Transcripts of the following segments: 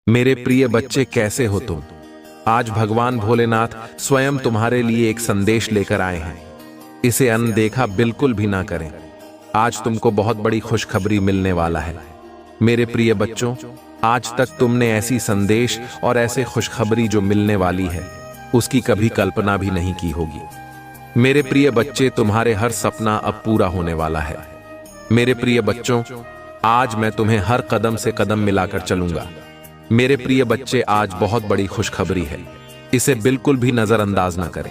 मेरे प्रिय बच्चे, कैसे हो तुम? आज भगवान भोलेनाथ स्वयं तुम्हारे लिए एक संदेश लेकर आए हैं। इसे अनदेखा बिल्कुल भी ना करें। आज तुमको बहुत बड़ी खुशखबरी मिलने वाला है। मेरे प्रिय बच्चों, आज तक तुमने ऐसी संदेश और ऐसे खुशखबरी जो मिलने वाली है उसकी कभी कल्पना भी नहीं की होगी। मेरे प्रिय बच्चे, तुम्हारे हर सपना अब पूरा होने वाला है। मेरे प्रिय बच्चों, आज मैं तुम्हें हर कदम से कदम मिलाकर चलूंगा। मेरे प्रिय बच्चे, आज बहुत बड़ी खुशखबरी है, इसे बिल्कुल भी नजरअंदाज ना करें।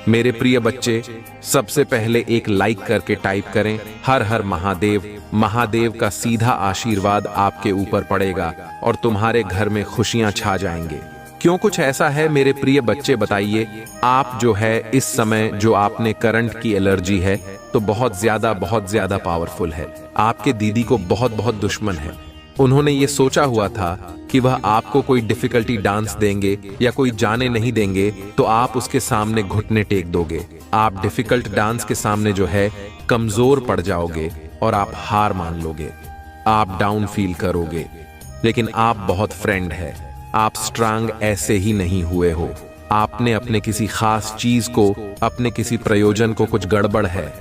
मेरे प्रिय बच्चे, सबसे पहले एक लाइक करके टाइप करें हर हर महादेव। महादेव का सीधा आशीर्वाद आपके ऊपर पड़ेगा और तुम्हारे घर में खुशियां छा जाएंगे। क्यों कुछ ऐसा है मेरे प्रिय बच्चे, बताइए। आप जो है इस समय जो आपने करंट की एलर्जी है तो बहुत ज्यादा पावरफुल है। आपके दीदी को बहुत दुश्मन है। उन्होंने ये सोचा हुआ था कि वह आपको कोई डिफिकल्टी डांस देंगे या कोई जाने नहीं देंगे तो आप उसके सामने घुटने टेक दोगे। आप डिफिकल्ट डांस के सामने जो है कमजोर पड़ जाओगे और आप हार मान लोगे। आप डाउन फील करोगे। लेकिन आप बहुत फ्रेंड है। आप स्ट्रांग ऐसे ही नहीं हुए हो। आपने अपने किसी खास चीज को, अपने किसी प्रयोजन को कुछ गड़बड़ है।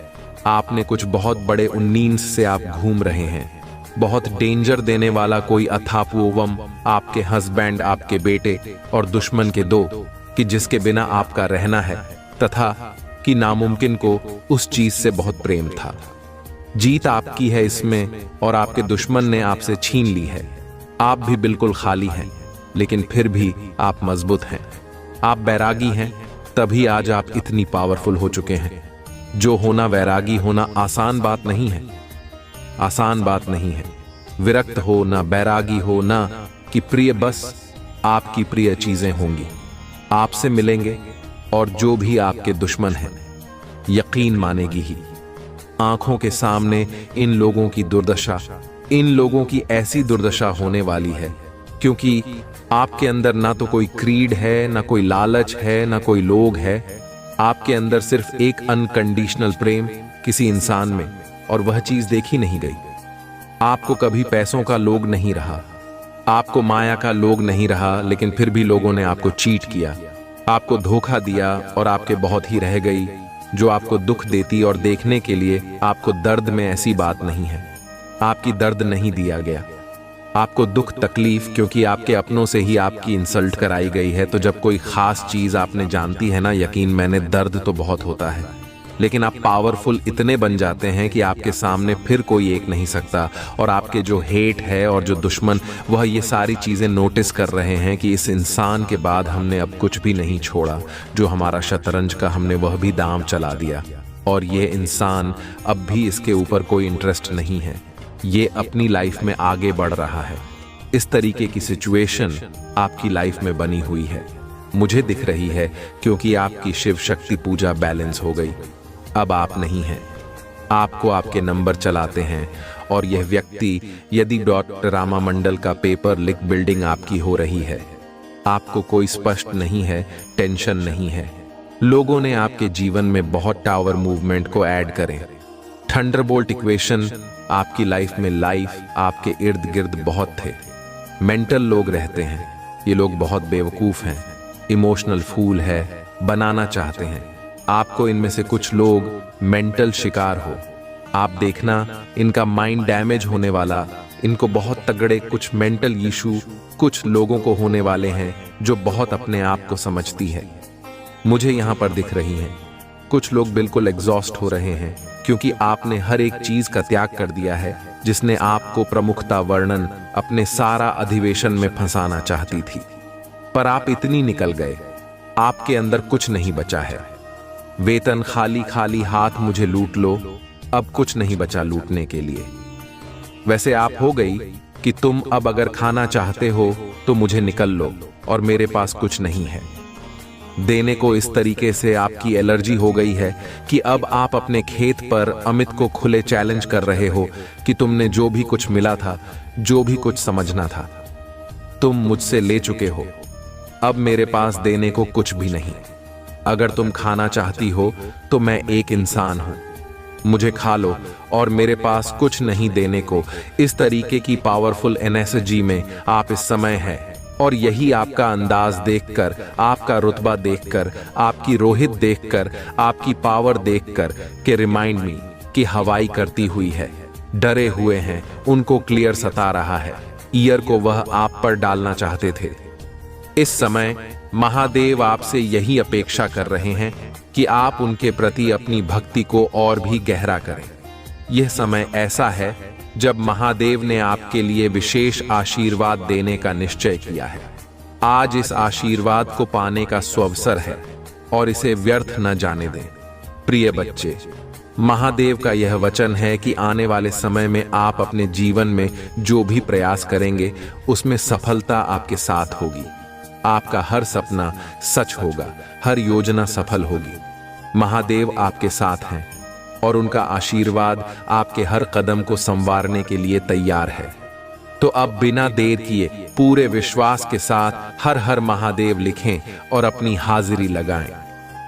आपने कुछ बहुत बड़े उन्नीस से आप घूम रहे हैं। बहुत डेंजर देने वाला कोई अथापुवम आपके हस्बैंड, आपके बेटे और दुश्मन के दो कि जिसके बिना आपका रहना है तथा कि नामुमकिन को उस चीज से बहुत प्रेम था। जीत आपकी है इसमें और आपके दुश्मन ने आपसे छीन ली है। आप भी बिल्कुल खाली हैं, लेकिन फिर भी आप मजबूत हैं। आप बैरागी हैं, तभी आज आप इतनी पावरफुल हो चुके हैं। जो होना, वैरागी होना आसान बात नहीं है। आसान बात नहीं है। विरक्त हो ना, बैरागी हो ना कि प्रिय, बस आपकी प्रिय चीजें होंगी, आपसे मिलेंगे और जो भी आपके दुश्मन हैं यकीन मानेगी ही। आंखों के सामने इन लोगों की दुर्दशा, इन लोगों की ऐसी दुर्दशा होने वाली है क्योंकि आपके अंदर ना तो कोई क्रीड है, ना कोई लालच है, ना कोई लोग है। आपके अंदर सिर्फ एक अनकंडीशनल प्रेम किसी इंसान में, और वह चीज देखी नहीं गई। आपको कभी पैसों का लोग नहीं रहा, आपको माया का लोग नहीं रहा, लेकिन फिर भी लोगों ने आपको चीट किया, आपको धोखा दिया और आपके बहुत ही रह गई जो आपको दुख देती। और देखने के लिए आपको दर्द में ऐसी बात नहीं है, आपकी दर्द नहीं दिया गया। आपको दुख तकलीफ क्योंकि आपके अपनों से ही आपकी इंसल्ट कराई गई है। तो जब कोई खास चीज आपने जानती है ना, यकीन मैंने, दर्द तो बहुत होता है, लेकिन आप पावरफुल इतने बन जाते हैं कि आपके सामने फिर कोई एक नहीं सकता। और आपके जो हेट है और जो दुश्मन, वह ये सारी चीजें नोटिस कर रहे हैं कि इस इंसान के बाद हमने अब कुछ भी नहीं छोड़ा। जो हमारा शतरंज का, हमने वह भी दांव चला दिया और ये इंसान अब भी इसके ऊपर कोई इंटरेस्ट नहीं है। ये अपनी लाइफ में आगे बढ़ रहा है। इस तरीके की सिचुएशन आपकी लाइफ में बनी हुई है, मुझे दिख रही है, क्योंकि आपकी शिव शक्ति पूजा बैलेंस हो गई। अब आप नहीं हैं। आपको आपके नंबर चलाते हैं और यह व्यक्ति, यदि डॉक्टर रामा मंडल का पेपर लिख बिल्डिंग आपकी हो रही है, आपको कोई स्पष्ट नहीं है, टेंशन नहीं है। लोगों ने आपके जीवन में बहुत टावर मूवमेंट को ऐड करें। थंडरबोल्ट इक्वेशन आपकी लाइफ में, लाइफ आपके इर्द गिर्द बहुत थे। मेंटल लोग रहते हैं, ये लोग बहुत बेवकूफ हैं, इमोशनल फूल है, बनाना चाहते हैं आपको। इनमें से कुछ लोग मेंटल शिकार हो। आप देखना, इनका माइंड डैमेज होने वाला, इनको बहुत तगड़े कुछ मेंटल इशू कुछ लोगों को होने वाले हैं जो बहुत अपने आप को समझती है। मुझे यहां पर दिख रही हैं। कुछ लोग बिल्कुल एग्जॉस्ट हो रहे हैं क्योंकि आपने हर एक चीज का त्याग कर दिया है जिसने आपको प्रमुखता वर्णन अपने सारा अधिवेशन में फंसाना चाहती थी। पर आप इतनी निकल गए, आपके अंदर कुछ नहीं बचा है। वेतन खाली खाली हाथ मुझे लूट लो, अब कुछ नहीं बचा लूटने के लिए। वैसे आप हो गई कि तुम अब अगर खाना चाहते हो तो मुझे निकल लो और मेरे पास कुछ नहीं है देने को। इस तरीके से आपकी एलर्जी हो गई है कि अब आप अपने खेत पर अमित को खुले चैलेंज कर रहे हो कि तुमने जो भी कुछ मिला था, जो भी कुछ समझना था, तुम मुझसे ले चुके हो। अब मेरे पास देने को कुछ भी नहीं। अगर तुम खाना चाहती हो तो मैं एक इंसान हूं, मुझे खा लो और मेरे पास कुछ नहीं देने को। इस तरीके की पावरफुल एनर्जी में आप इस समय हैं। और यही आपका अंदाज देखकर, आपका रुतबा देखकर, आपकी रोहित देखकर, आपकी पावर देखकर कि रिमाइंड मी कि हवाई करती हुई है, डरे हुए हैं, उनको क्लियर सता रहा है। ईयर को वह आप पर डालना चाहते थे। इस समय महादेव आपसे यही अपेक्षा कर रहे हैं कि आप उनके प्रति अपनी भक्ति को और भी गहरा करें। यह समय ऐसा है जब महादेव ने आपके लिए विशेष आशीर्वाद देने का निश्चय किया है। आज इस आशीर्वाद को पाने का सुअवसर है और इसे व्यर्थ न जाने दें। प्रिय बच्चे, महादेव का यह वचन है कि आने वाले समय में आप अपने जीवन में जो भी प्रयास करेंगे उसमें सफलता आपके साथ होगी। आपका हर सपना सच होगा, हर योजना सफल होगी। महादेव आपके साथ हैं और उनका आशीर्वाद आपके हर कदम को संवारने के लिए तैयार है। तो अब बिना देर किए पूरे विश्वास के साथ हर हर महादेव लिखें और अपनी हाजिरी लगाएं।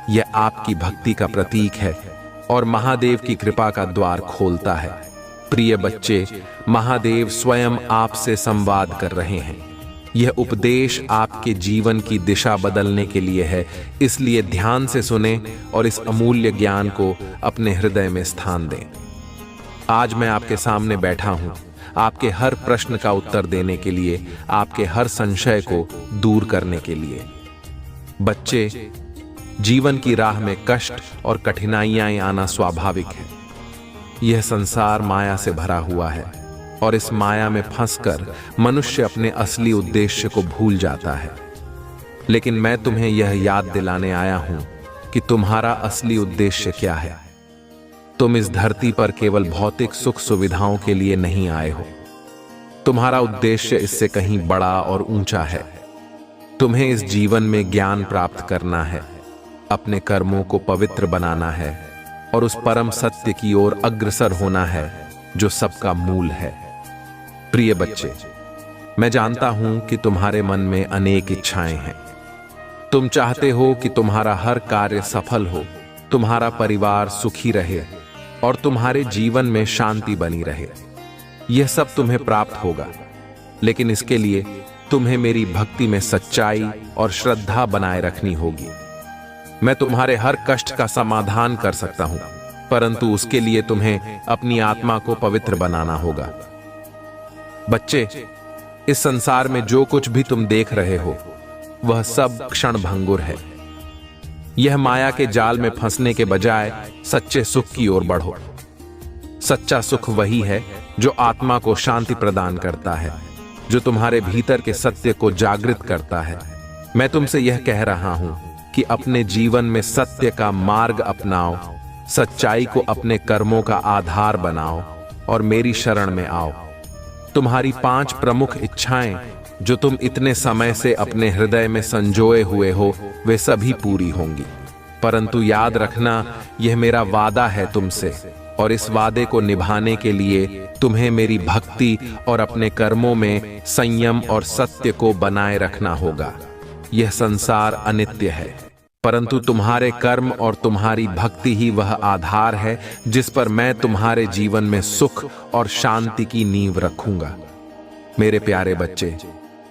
यह आपकी भक्ति का प्रतीक है और महादेव की कृपा का द्वार खोलता है। प्रिय बच्चे, महादेव स्वयं आपसे संवाद कर रहे हैं। यह उपदेश आपके जीवन की दिशा बदलने के लिए है, इसलिए ध्यान से सुने और इस अमूल्य ज्ञान को अपने हृदय में स्थान दें। आज मैं आपके सामने बैठा हूं, आपके हर प्रश्न का उत्तर देने के लिए, आपके हर संशय को दूर करने के लिए। बच्चे, जीवन की राह में कष्ट और कठिनाइयां आना स्वाभाविक है। यह संसार माया से भरा हुआ है और इस माया में फंसकर मनुष्य अपने असली उद्देश्य को भूल जाता है। लेकिन मैं तुम्हें यह याद दिलाने आया हूं कि तुम्हारा असली उद्देश्य क्या है। तुम इस धरती पर केवल भौतिक सुख सुविधाओं के लिए नहीं आए हो। तुम्हारा उद्देश्य इससे कहीं बड़ा और ऊंचा है। तुम्हें इस जीवन में ज्ञान प्राप्त करना है, अपने कर्मों को पवित्र बनाना है और उस परम सत्य की ओर अग्रसर होना है जो सबका मूल है। प्रिय बच्चे, मैं जानता हूं कि तुम्हारे मन में अनेक इच्छाएं हैं। तुम चाहते हो कि तुम्हारा हर कार्य सफल हो, तुम्हारा परिवार सुखी रहे और तुम्हारे जीवन में शांति बनी रहे। यह सब तुम्हें प्राप्त होगा, लेकिन इसके लिए तुम्हें मेरी भक्ति में सच्चाई और श्रद्धा बनाए रखनी होगी। मैं तुम्हारे हर कष्ट का समाधान कर सकता हूं, परंतु उसके लिए तुम्हें अपनी आत्मा को पवित्र बनाना होगा। बच्चे, इस संसार में जो कुछ भी तुम देख रहे हो वह सब क्षणभंगुर है। यह माया के जाल में फंसने के बजाय सच्चे सुख की ओर बढ़ो। सच्चा सुख वही है जो आत्मा को शांति प्रदान करता है, जो तुम्हारे भीतर के सत्य को जागृत करता है। मैं तुमसे यह कह रहा हूं कि अपने जीवन में सत्य का मार्ग अपनाओ, सच्चाई को अपने कर्मों का आधार बनाओ और मेरी शरण में आओ। तुम्हारी 5 प्रमुख इच्छाएं जो तुम इतने समय से अपने हृदय में संजोए हुए हो, वे सभी पूरी होंगी। परंतु याद रखना, यह मेरा वादा है तुमसे, और इस वादे को निभाने के लिए तुम्हें मेरी भक्ति और अपने कर्मों में संयम और सत्य को बनाए रखना होगा। यह संसार अनित्य है, परंतु तुम्हारे कर्म और तुम्हारी भक्ति ही वह आधार है जिस पर मैं तुम्हारे जीवन में सुख और शांति की नींव रखूंगा। मेरे प्यारे बच्चे,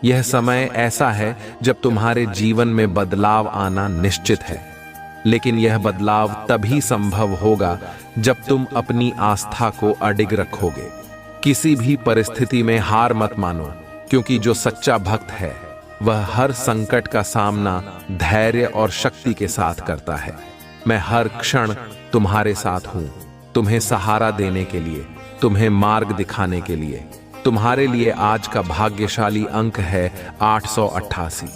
यह समय ऐसा है जब तुम्हारे जीवन में बदलाव आना निश्चित है, लेकिन यह बदलाव तभी संभव होगा जब तुम अपनी आस्था को अडिग रखोगे। किसी भी परिस्थिति में हार मत मानो, क्योंकि जो सच्चा भक्त है वह हर संकट का सामना धैर्य और शक्ति के साथ करता है। मैं हर क्षण तुम्हारे साथ हूं, तुम्हें सहारा देने के लिए, तुम्हें मार्ग दिखाने के लिए। तुम्हारे लिए आज का भाग्यशाली अंक है 888।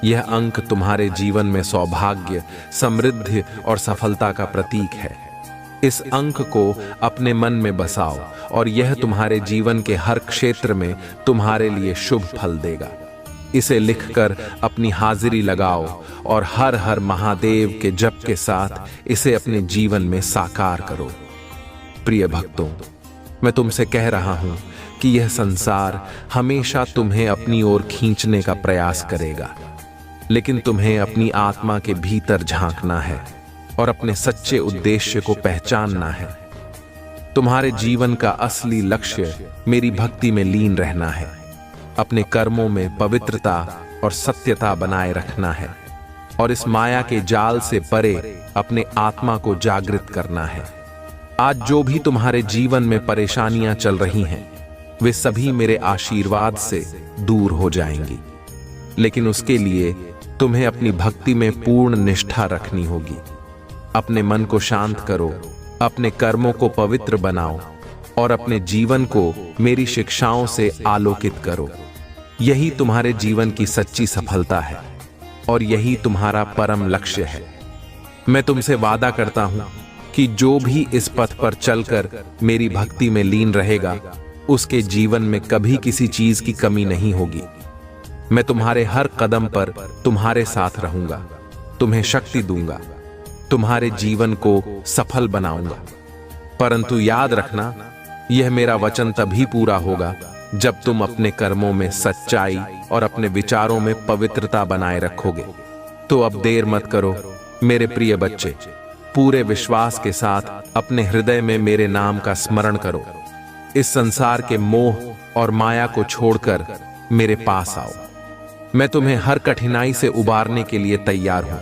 यह अंक तुम्हारे जीवन में सौभाग्य, समृद्धि और सफलता का प्रतीक है। इस अंक को अपने मन में बसाओ और यह तुम्हारे जीवन के हर क्षेत्र में तुम्हारे लिए शुभ फल देगा। इसे लिखकर अपनी हाजिरी लगाओ और हर हर महादेव के जप के साथ इसे अपने जीवन में साकार करो। प्रिय भक्तों, मैं तुमसे कह रहा हूं कि यह संसार हमेशा तुम्हें अपनी ओर खींचने का प्रयास करेगा, लेकिन तुम्हें अपनी आत्मा के भीतर झांकना है और अपने सच्चे उद्देश्य को पहचानना है। तुम्हारे जीवन का असली लक्ष्य मेरी भक्ति में लीन रहना है। अपने कर्मों में पवित्रता और सत्यता बनाए रखना है और इस माया के जाल से परे अपने आत्मा को जागृत करना है। आज जो भी तुम्हारे जीवन में परेशानियां चल रही हैं, वे सभी मेरे आशीर्वाद से दूर हो जाएंगी। लेकिन उसके लिए तुम्हें अपनी भक्ति में पूर्ण निष्ठा रखनी होगी। अपने मन को शांत करो, अपने कर्मों को पवित्र बनाओ और अपने जीवन को मेरी शिक्षाओं से आलोकित करो। यही तुम्हारे जीवन की सच्ची सफलता है और यही तुम्हारा परम लक्ष्य है। मैं तुमसे वादा करता हूं कि जो भी इस पथ पर चलकर मेरी भक्ति में लीन रहेगा, उसके जीवन में कभी किसी चीज की कमी नहीं होगी। मैं तुम्हारे हर कदम पर तुम्हारे साथ रहूंगा, तुम्हें शक्ति दूंगा, तुम्हारे जीवन को सफल बनाऊंगा। परंतु याद रखना, यह मेरा वचन तभी पूरा होगा जब तुम अपने कर्मों में सच्चाई और अपने विचारों में पवित्रता बनाए रखोगे। तो अब देर मत करो मेरे प्रिय बच्चे, पूरे विश्वास के साथ अपने हृदय में मेरे नाम का स्मरण करो। इस संसार के मोह और माया को छोड़कर मेरे पास आओ। मैं तुम्हें हर कठिनाई से उबारने के लिए तैयार हूं।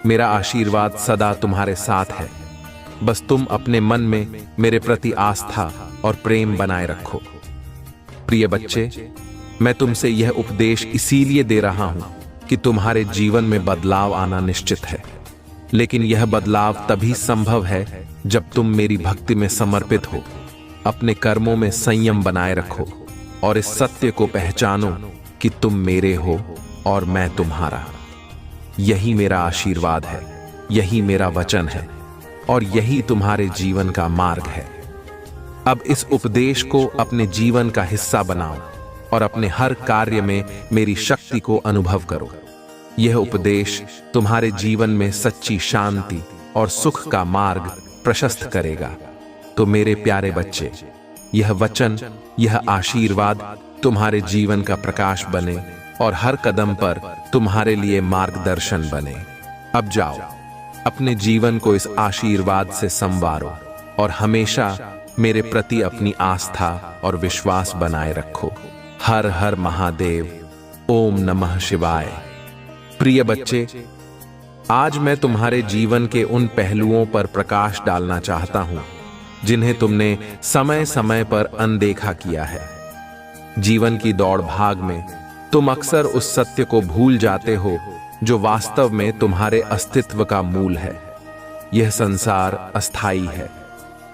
मेरा आशीर्वाद सदा तुम्हारे साथ है। बस तुम अपने मन में मेरे प्रति आस्था और प्रेम बनाए रखो। प्रिय बच्चे, मैं तुमसे यह उपदेश इसीलिए दे रहा हूं कि तुम्हारे जीवन में बदलाव आना निश्चित है। लेकिन यह बदलाव तभी संभव है जब तुम मेरी भक्ति में समर्पित हो। अपने कर्मों में संयम बनाए रखो और इस सत्य को पहचानो कि तुम मेरे हो और मैं तुम्हारा। यही मेरा आशीर्वाद है, यही मेरा वचन है और यही तुम्हारे जीवन का मार्ग है। अब इस उपदेश को अपने जीवन का हिस्सा बनाओ और अपने हर कार्य में मेरी शक्ति को अनुभव करो। यह उपदेश तुम्हारे जीवन में सच्ची शांति और सुख का मार्ग प्रशस्त करेगा। तो मेरे प्यारे बच्चे, यह वचन, यह आशीर्वाद तुम्हारे जीवन का प्रकाश बने और हर कदम पर तुम्हारे लिए मार्गदर्शन बने। अब जाओ, अपने जीवन को इस आशीर्वाद से संवारो और हमेशा मेरे प्रति अपनी आस्था और विश्वास बनाए रखो। हर हर महादेव, ओम नमः शिवाय। प्रिय बच्चे, आज मैं तुम्हारे जीवन के उन पहलुओं पर प्रकाश डालना चाहता हूं जिन्हें तुमने समय समय पर अनदेखा किया है। जीवन की दौड़ भाग में तुम अक्सर उस सत्य को भूल जाते हो जो वास्तव में तुम्हारे अस्तित्व का मूल है। यह संसार अस्थाई है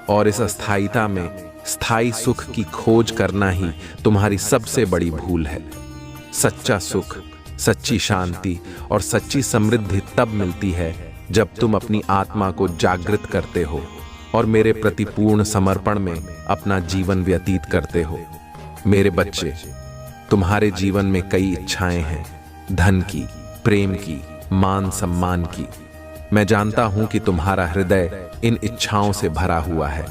और इस अस्थायीता में स्थायी सुख की खोज करना ही तुम्हारी सबसे बड़ी भूल है। सच्चा सुख, सच्ची शांति और सच्ची समृद्धि तब मिलती है जब तुम अपनी आत्मा को जागृत करते हो और मेरे प्रति पूर्ण समर्पण में अपना जीवन व्यतीत करते हो। मेरे बच्चे, तुम्हारे जीवन में कई इच्छाएं हैं, धन की, प्रेम की, मान सम्मान की। मैं जानता हूं कि तुम्हारा हृदय इन इच्छाओं से भरा हुआ है,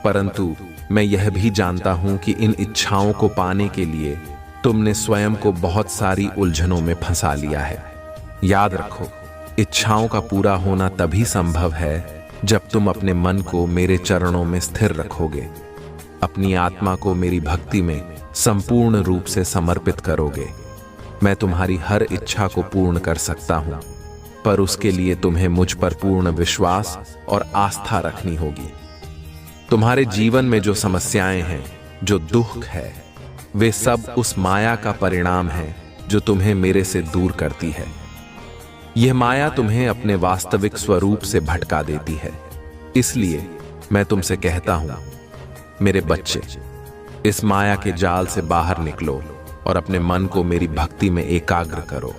परंतु मैं यह भी जानता हूं कि इन इच्छाओं को पाने के लिए तुमने स्वयं को बहुत सारी उलझनों में फंसा लिया है। याद रखो, इच्छाओं का पूरा होना तभी संभव है जब तुम अपने मन को मेरे चरणों में स्थिर रखोगे, अपनी आत्मा को मेरी भक्ति में संपूर्ण रूप से समर्पित करोगे। मैं तुम्हारी हर इच्छा को पूर्ण कर सकता हूं, पर उसके लिए तुम्हें मुझ पर पूर्ण विश्वास और आस्था रखनी होगी। तुम्हारे जीवन में जो समस्याएं हैं, जो दुख है, वे सब उस माया का परिणाम है जो तुम्हें मेरे से दूर करती है। यह माया तुम्हें अपने वास्तविक स्वरूप से भटका देती है। इसलिए मैं तुमसे कहता हूं, मेरे बच्चे, इस माया के जाल से बाहर निकलो और अपने मन को मेरी भक्ति में एकाग्र करो।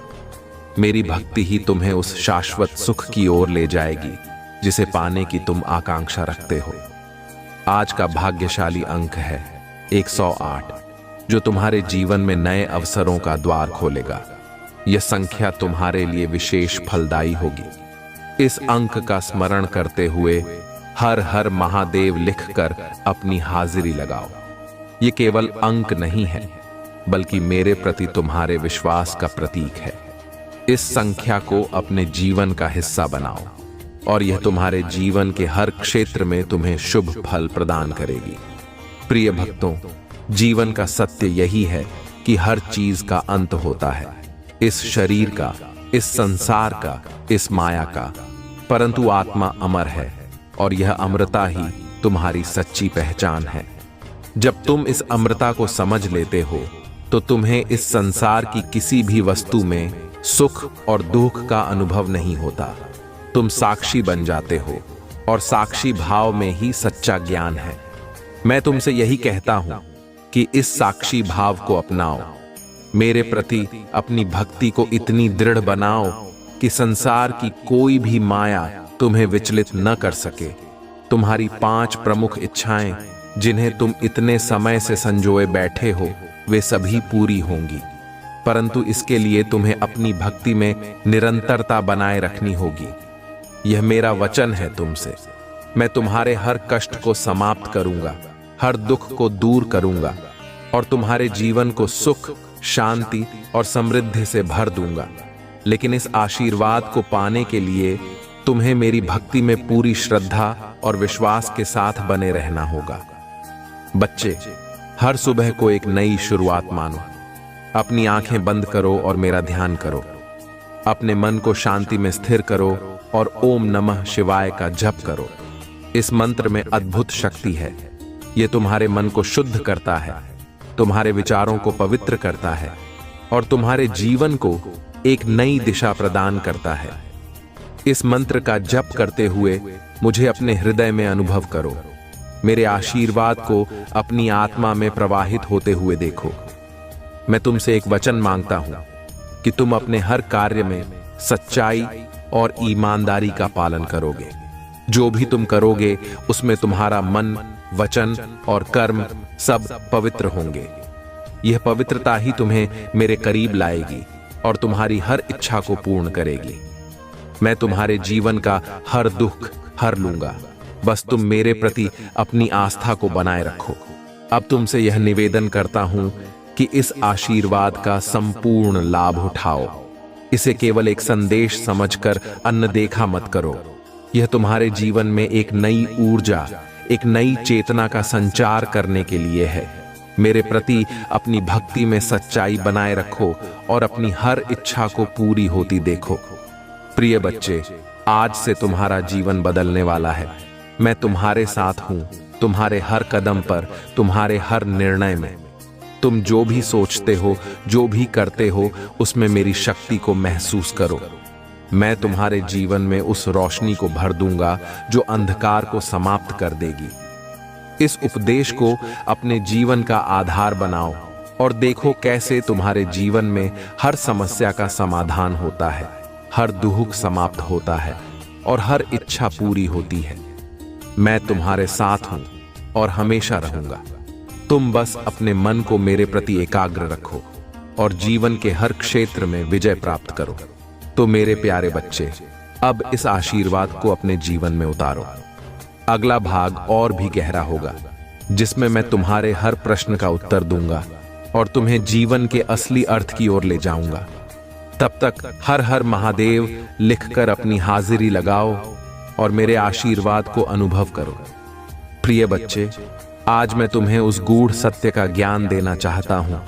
मेरी भक्ति ही तुम्हें उस शाश्वत सुख की ओर ले जाएगी जिसे पाने की तुम आकांक्षा रखते हो। आज का भाग्यशाली अंक है 108, जो तुम्हारे जीवन में नए अवसरों का द्वार खोलेगा। यह संख्या तुम्हारे लिए विशेष फलदायी होगी। इस अंक का स्मरण करते हुए हर हर महादेव लिखकर अपनी हाजिरी लगाओ। ये केवल अंक नहीं है, बल्कि मेरे प्रति तुम्हारे विश्वास का प्रतीक है। इस संख्या को अपने जीवन का हिस्सा बनाओ और यह तुम्हारे जीवन के हर क्षेत्र में तुम्हें शुभ फल प्रदान करेगी। प्रिय भक्तों, जीवन का सत्य यही है कि हर चीज का अंत होता है, इस शरीर का, इस संसार का, इस माया का, परंतु आत्मा अमर है और यह अमरता ही तुम्हारी सच्ची पहचान है। जब तुम इस अमरता को समझ लेते हो तो तुम्हें इस संसार की किसी भी वस्तु में सुख और दुख का अनुभव नहीं होता। तुम साक्षी बन जाते हो और साक्षी भाव में ही सच्चा ज्ञान है। मैं तुमसे यही कहता हूं कि इस साक्षी भाव को अपनाओ, मेरे प्रति अपनी भक्ति को इतनी दृढ़ बनाओ कि संसार की कोई भी माया तुम्हें विचलित न कर सके। तुम्हारी 5 प्रमुख इच्छाएं जिन्हें तुम इतने समय से संजोए बैठे हो, वे सभी पूरी होंगी, परंतु इसके लिए तुम्हें अपनी भक्ति में निरंतरता बनाए रखनी होगी। यह मेरा वचन है तुमसे। मैं तुम्हारे हर कष्ट को समाप्त करूंगा, हर दुख को दूर करूंगा और तुम्हारे जीवन को सुख, शांति और समृद्धि से भर दूंगा। लेकिन इस आशीर्वाद को पाने के लिए तुम्हें मेरी भक्ति में पूरी श्रद्धा और विश्वास के साथ बने रहना होगा। बच्चे, हर सुबह को एक नई शुरुआत मानो। अपनी आंखें बंद करो और मेरा ध्यान करो। अपने मन को शांति में स्थिर करो और ओम नमः शिवाय का जप करो। इस मंत्र में अद्भुत शक्ति है। यह तुम्हारे मन को शुद्ध करता है, तुम्हारे विचारों को पवित्र करता है और तुम्हारे जीवन को एक नई दिशा प्रदान करता है। इस मंत्र का जप करते हुए मुझे अपने हृदय में अनुभव करो। मेरे आशीर्वाद को अपनी आत्मा में प्रवाहित होते हुए देखो। मैं तुमसे एक वचन मांगता हूं कि तुम अपने हर कार्य में सच्चाई और ईमानदारी का पालन करोगे। जो भी तुम करोगे उसमें तुम्हारा मन, वचन और कर्म सब पवित्र होंगे। यह पवित्रता ही तुम्हें मेरे करीब लाएगी और तुम्हारी हर इच्छा को पूर्ण करेगी। मैं तुम्हारे जीवन का हर दुख हर लूंगा, बस तुम मेरे प्रति अपनी आस्था को बनाए रखो। अब तुमसे यह निवेदन करता हूं कि इस आशीर्वाद का संपूर्ण लाभ उठाओ। इसे केवल एक संदेश समझकर अनदेखा मत करो। यह तुम्हारे जीवन में एक नई ऊर्जा, एक नई चेतना का संचार करने के लिए है। मेरे प्रति अपनी भक्ति में सच्चाई बनाए रखो और अपनी हर इच्छा को पूरी होती देखो। प्रिय बच्चे, आज से तुम्हारा जीवन बदलने वाला है। मैं तुम्हारे साथ हूं, तुम्हारे हर कदम पर, तुम्हारे हर निर्णय में। तुम जो भी सोचते हो, जो भी करते हो, उसमें मेरी शक्ति को महसूस करो। मैं तुम्हारे जीवन में उस रोशनी को भर दूंगा जो अंधकार को समाप्त कर देगी। इस उपदेश को अपने जीवन का आधार बनाओ और देखो कैसे तुम्हारे जीवन में हर समस्या का समाधान होता है, हर दुख समाप्त होता है और हर इच्छा पूरी होती है। मैं तुम्हारे साथ हूं और हमेशा रहूंगा। तुम बस अपने मन को मेरे प्रति एकाग्र रखो और जीवन के हर क्षेत्र में विजय प्राप्त करो। तो मेरे प्यारे बच्चे, अब इस आशीर्वाद को अपने जीवन में उतारो। अगला भाग और भी गहरा होगा, जिसमें मैं तुम्हारे हर प्रश्न का उत्तर दूंगा और तुम्हें जीवन के असली अर्थ की ओर ले जाऊंगा। तब तक हर हर महादेव लिखकर अपनी हाजिरी लगाओ और मेरे आशीर्वाद को अनुभव करो। प्रिय बच्चे, आज मैं तुम्हें उस गूढ़ सत्य का ज्ञान देना चाहता हूं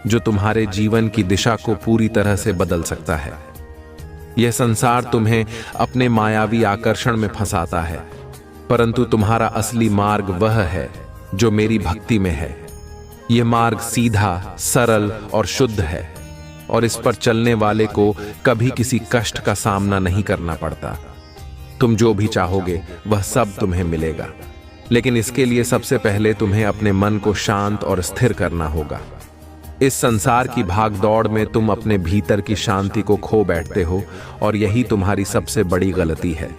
जो तुम्हारे जीवन की दिशा को पूरी तरह से बदल सकता है। यह संसार तुम्हें अपने मायावी आकर्षण में फंसाता है, परंतु तुम्हारा असली मार्ग वह है जो मेरी भक्ति में है। यह मार्ग सीधा, सरल और शुद्ध है और इस पर चलने वाले को कभी किसी कष्ट का सामना नहीं करना पड़ता। तुम जो भी चाहोगे वह सब तुम्हें मिलेगा, लेकिन इसके लिए सबसे पहले तुम्हें अपने मन को शांत और स्थिर करना होगा। इस संसार की भागदौड़ में तुम अपने भीतर की शांति को खो बैठते हो और यही तुम्हारी सबसे बड़ी गलती है।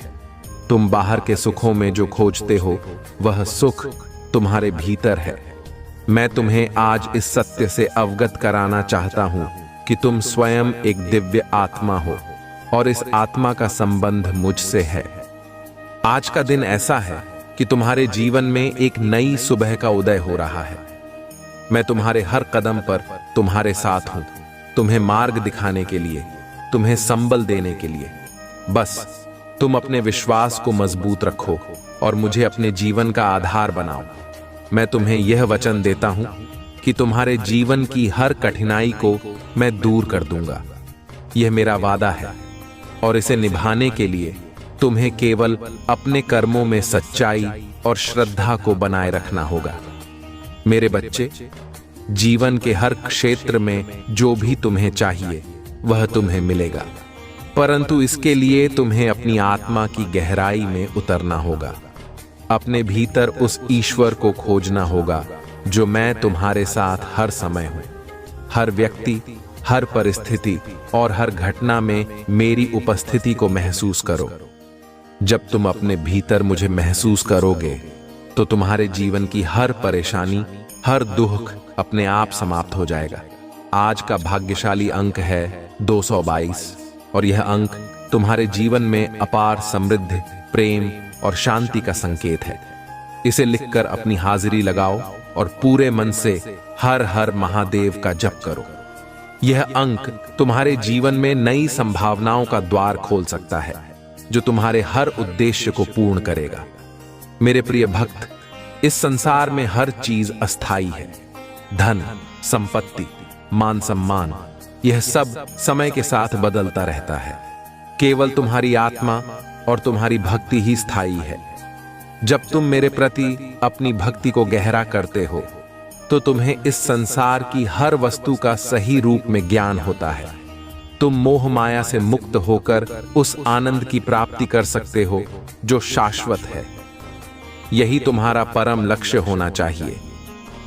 तुम बाहर के सुखों में जो खोजते हो वह सुख तुम्हारे भीतर है। मैं तुम्हें आज इस सत्य से अवगत कराना चाहता हूं कि तुम स्वयं एक दिव्य आत्मा हो और इस आत्मा का संबंध मुझसे है। आज का दिन ऐसा है कि तुम्हारे जीवन में एक नई सुबह का उदय हो रहा है। मैं तुम्हारे हर कदम पर तुम्हारे साथ हूं, तुम्हें मार्ग दिखाने के लिए, तुम्हें संबल देने के लिए। बस तुम अपने विश्वास को मजबूत रखो और मुझे अपने जीवन का आधार बनाओ। मैं तुम्हें यह वचन देता हूं कि तुम्हारे जीवन की हर कठिनाई को मैं दूर कर दूंगा। यह मेरा वादा है और इसे निभाने के लिए तुम्हें केवल अपने कर्मों में सच्चाई और श्रद्धा को बनाए रखना होगा। मेरे बच्चे, जीवन के हर क्षेत्र में जो भी तुम्हें चाहिए वह तुम्हें मिलेगा, परंतु इसके लिए तुम्हें अपनी आत्मा की गहराई में उतरना होगा। अपने भीतर उस ईश्वर को खोजना होगा जो मैं तुम्हारे साथ हर समय हूं। हर व्यक्ति, हर परिस्थिति और हर घटना में मेरी उपस्थिति को महसूस करो। जब तुम अपने भीतर मुझे महसूस करोगे तो तुम्हारे जीवन की हर परेशानी, हर दुख अपने आप समाप्त हो जाएगा। आज का भाग्यशाली अंक है 222 और यह अंक तुम्हारे जीवन में अपार समृद्धि, प्रेम और शांति का संकेत है। इसे लिखकर अपनी हाजिरी लगाओ और पूरे मन से हर हर महादेव का जप करो। यह अंक तुम्हारे जीवन में नई संभावनाओं का द्वार खोल सकता है, जो तुम्हारे हर उद्देश्य को पूर्ण करेगा। मेरे प्रिय भक्त, इस संसार में हर चीज अस्थाई है। धन, संपत्ति, मान सम्मान, यह सब समय के साथ बदलता रहता है। केवल तुम्हारी आत्मा और तुम्हारी भक्ति ही स्थायी है। जब तुम मेरे प्रति अपनी भक्ति को गहरा करते हो तो तुम्हें इस संसार की हर वस्तु का सही रूप में ज्ञान होता है। तुम मोह माया से मुक्त होकर उस आनंद की प्राप्ति कर सकते हो जो शाश्वत है। यही तुम्हारा परम लक्ष्य होना चाहिए।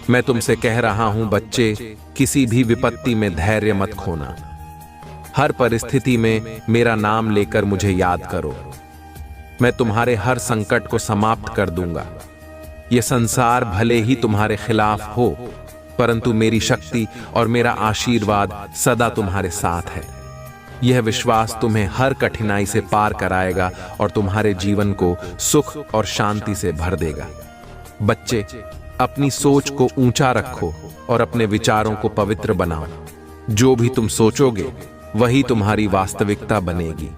मैं तुमसे कह रहा हूं बच्चे, किसी भी विपत्ति में धैर्य मत खोना। हर परिस्थिति में मेरा नाम लेकर मुझे याद करो। मैं तुम्हारे हर संकट को समाप्त कर दूंगा। यह संसार भले ही तुम्हारे खिलाफ हो, परंतु मेरी शक्ति और मेरा आशीर्वाद सदा तुम्हारे साथ है। यह विश्वास तुम्हें हर कठिनाई से पार कराएगा और तुम्हारे जीवन को सुख और शांति से भर देगा। बच्चे, अपनी सोच को ऊंचा रखो और अपने विचारों को पवित्र बनाओ। जो भी तुम सोचोगे वही तुम्हारी वास्तविकता बनेगी।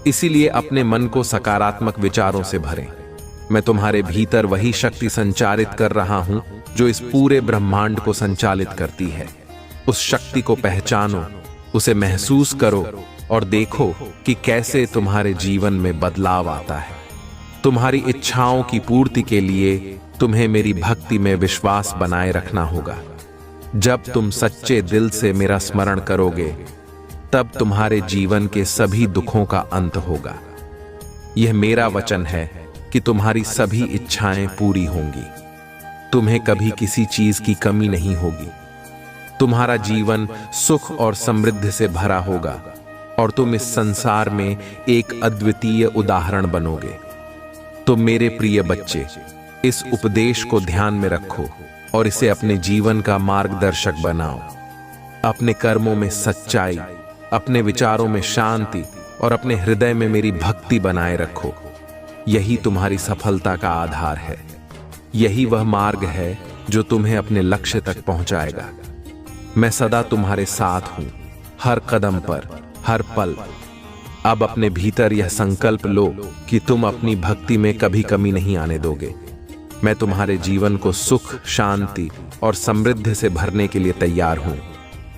इसीलिए अपने मन को सकारात्मक विचारों से भरें। मैं तुम्हारे भीतर वही शक्ति संचारित कर रहा हूं जो इस पूरे ब्रह्मांड को संचालित करती है। उस शक्ति को पहचानो, उसे महसूस करो और देखो कि कैसे तुम्हारे जीवन में बदलाव आता है। तुम्हारी इच्छाओं की पूर्ति के लिए तुम्हें मेरी भक्ति में विश्वास बनाए रखना होगा। जब तुम सच्चे दिल से मेरा स्मरण करोगे तब तुम्हारे जीवन के सभी दुखों का अंत होगा। यह मेरा वचन है कि तुम्हारी सभी इच्छाएं पूरी होंगी। तुम्हें कभी किसी चीज की कमी नहीं होगी। तुम्हारा जीवन सुख और समृद्धि से भरा होगा और तुम इस संसार में एक अद्वितीय उदाहरण बनोगे। तो मेरे प्रिय बच्चे, इस उपदेश को ध्यान में रखो और इसे अपने जीवन का मार्गदर्शक बनाओ। अपने कर्मों में सच्चाई, अपने विचारों में शांति और अपने हृदय में मेरी भक्ति बनाए रखो। यही तुम्हारी सफलता का आधार है। यही वह मार्ग है जो तुम्हें अपने लक्ष्य तक पहुंचाएगा। मैं सदा तुम्हारे साथ हूं, हर कदम पर, हर पल। अब अपने भीतर यह संकल्प लो कि तुम अपनी भक्ति में कभी कमी नहीं आने दोगे। मैं तुम्हारे जीवन को सुख, शांति और समृद्धि से भरने के लिए तैयार हूं।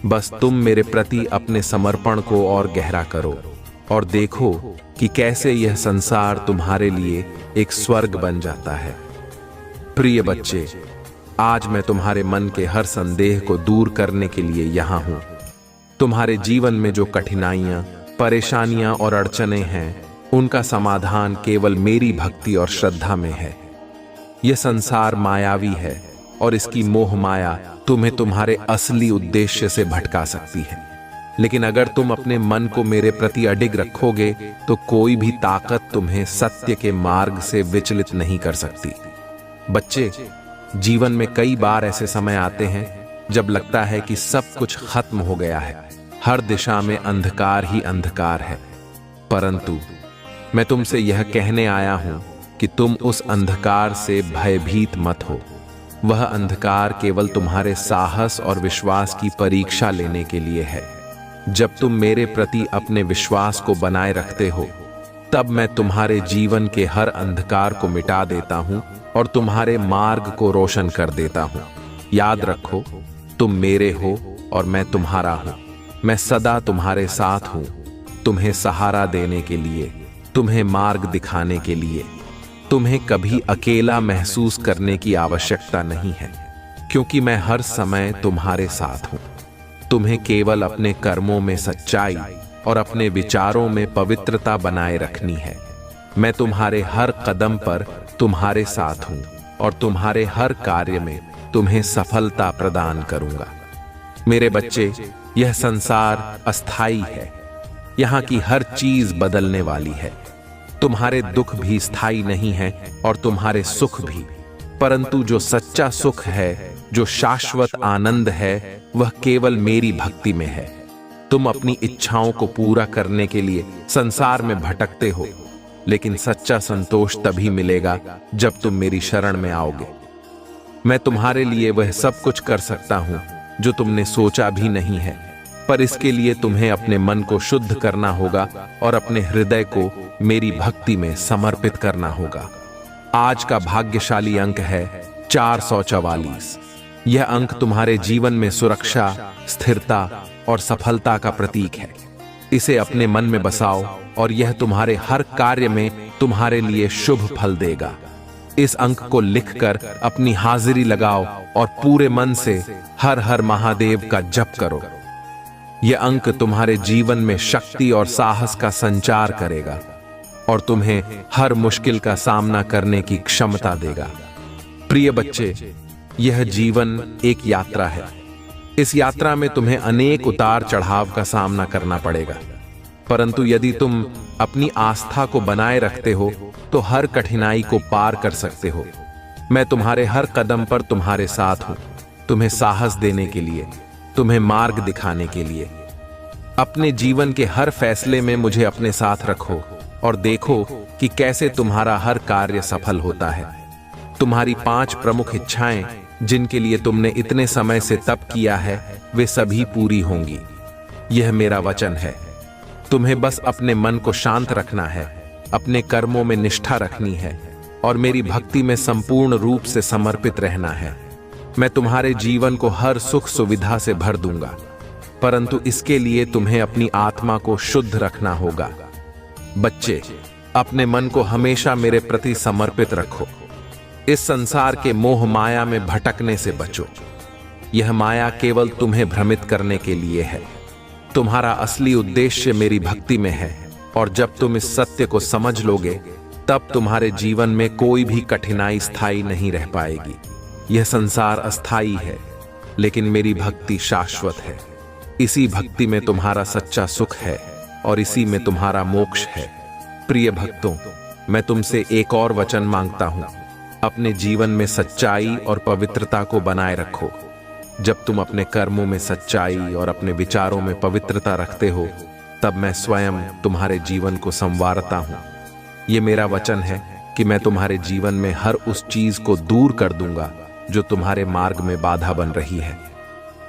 बस तुम मेरे प्रति अपने समर्पण को और गहरा करो और देखो कि कैसे यह संसार तुम्हारे लिए एक स्वर्ग बन जाता है। प्रिय बच्चे, आज मैं तुम्हारे मन के हर संदेह को दूर करने के लिए यहाँ हूँ। तुम्हारे जीवन में जो कठिनाइयाँ, परेशानियाँ और अड़चनें हैं, उनका समाधान केवल मेरी भक्ति और श्रद्धा में है। यह संसार मायावी है और इसकी मोह माया तुम्हें तुम्हारे असली उद्देश्य से भटका सकती है। लेकिन अगर तुम अपने मन को मेरे प्रति अडिग रखोगे तो कोई भी ताकत तुम्हें सत्य के मार्ग से विचलित नहीं कर सकती। बच्चे, जीवन में कई बार ऐसे समय आते हैं जब लगता है कि सब कुछ खत्म हो गया है, हर दिशा में अंधकार ही अंधकार है। परंतु मैं तुमसे यह कहने आया हूं कि तुम उस अंधकार से भयभीत मत हो। वह अंधकार केवल तुम्हारे साहस और विश्वास की परीक्षा लेने के लिए है। जब तुम मेरे प्रति अपने विश्वास को बनाए रखते हो, तब मैं तुम्हारे जीवन के हर अंधकार को मिटा देता हूं और तुम्हारे मार्ग को रोशन कर देता हूं। याद रखो, तुम मेरे हो और मैं तुम्हारा हूं। मैं सदा तुम्हारे साथ हूं, तुम्हें सहारा देने के लिए, तुम्हें मार्ग दिखाने के लिए। तुम्हें कभी अकेला महसूस करने की आवश्यकता नहीं है, क्योंकि मैं हर समय तुम्हारे साथ हूं। तुम्हें केवल अपने कर्मों में सच्चाई और अपने विचारों में पवित्रता बनाए रखनी है। मैं तुम्हारे हर कदम पर तुम्हारे साथ हूं और तुम्हारे हर कार्य में तुम्हें सफलता प्रदान करूंगा। मेरे बच्चे, यह संसार अस्थाई है। यहाँ की हर चीज बदलने वाली है। तुम्हारे दुख भी स्थायी नहीं है और तुम्हारे सुख भी, परंतु जो सच्चा सुख है, जो शाश्वत आनंद है, वह केवल मेरी भक्ति में है। तुम अपनी इच्छाओं को पूरा करने के लिए संसार में भटकते हो, लेकिन सच्चा संतोष तभी मिलेगा जब तुम मेरी शरण में आओगे। मैं तुम्हारे लिए वह सब कुछ कर सकता हूं जो तुमने सोचा भी नहीं है, पर इसके लिए तुम्हें अपने मन को शुद्ध करना होगा और अपने हृदय को मेरी भक्ति में समर्पित करना होगा। आज का भाग्यशाली अंक है 444। यह अंक तुम्हारे जीवन में सुरक्षा, स्थिरता और सफलता का प्रतीक है। इसे अपने मन में बसाओ और यह तुम्हारे हर कार्य में तुम्हारे लिए शुभ फल देगा। इस अंक को लिखकर अपनी हाजिरी लगाओ और पूरे मन से हर हर महादेव का जप करो। यह अंक तुम्हारे जीवन में शक्ति और साहस का संचार करेगा और तुम्हें हर मुश्किल का सामना करने की क्षमता देगा। प्रिय बच्चे, यह जीवन एक यात्रा है। इस यात्रा में तुम्हें अनेक उतार चढ़ाव का सामना करना पड़ेगा, परंतु यदि तुम अपनी आस्था को बनाए रखते हो तो हर कठिनाई को पार कर सकते हो। मैं तुम्हारे हर कदम पर तुम्हारे साथ हूं, तुम्हें साहस देने के लिए, तुम्हें मार्ग दिखाने के लिए। अपने जीवन के हर फैसले में मुझे अपने साथ रखो और देखो कि कैसे तुम्हारा हर कार्य सफल होता है। तुम्हारी 5 प्रमुख इच्छाएं जिनके लिए तुमने इतने समय से तप किया है, वे सभी पूरी होंगी। यह मेरा वचन है। तुम्हें बस अपने मन को शांत रखना है, अपने कर्मों में निष्ठा रखनी है और मेरी भक्ति में संपूर्ण रूप से समर्पित रहना है। मैं तुम्हारे जीवन को हर सुख सुविधा से भर दूंगा, परंतु इसके लिए तुम्हें अपनी आत्मा को शुद्ध रखना होगा। बच्चे, अपने मन को हमेशा मेरे प्रति समर्पित रखो। इस संसार के मोह माया में भटकने से बचो। यह माया केवल तुम्हें भ्रमित करने के लिए है। तुम्हारा असली उद्देश्य मेरी भक्ति में है और जब तुम इस सत्य को समझ लोगे, तब तुम्हारे जीवन में कोई भी कठिनाई स्थायी नहीं रह पाएगी। यह संसार अस्थाई है, लेकिन मेरी भक्ति शाश्वत है। इसी भक्ति में तुम्हारा सच्चा सुख है और इसी में तुम्हारा मोक्ष है। प्रिय भक्तों, मैं तुमसे एक और वचन मांगता हूं। अपने जीवन में सच्चाई और पवित्रता को बनाए रखो। जब तुम अपने कर्मों में सच्चाई और अपने विचारों में पवित्रता रखते हो, तब मैं स्वयं तुम्हारे जीवन को संवारता हूं। ये मेरा वचन है कि मैं तुम्हारे जीवन में हर उस चीज को दूर कर दूंगा जो तुम्हारे मार्ग में बाधा बन रही है।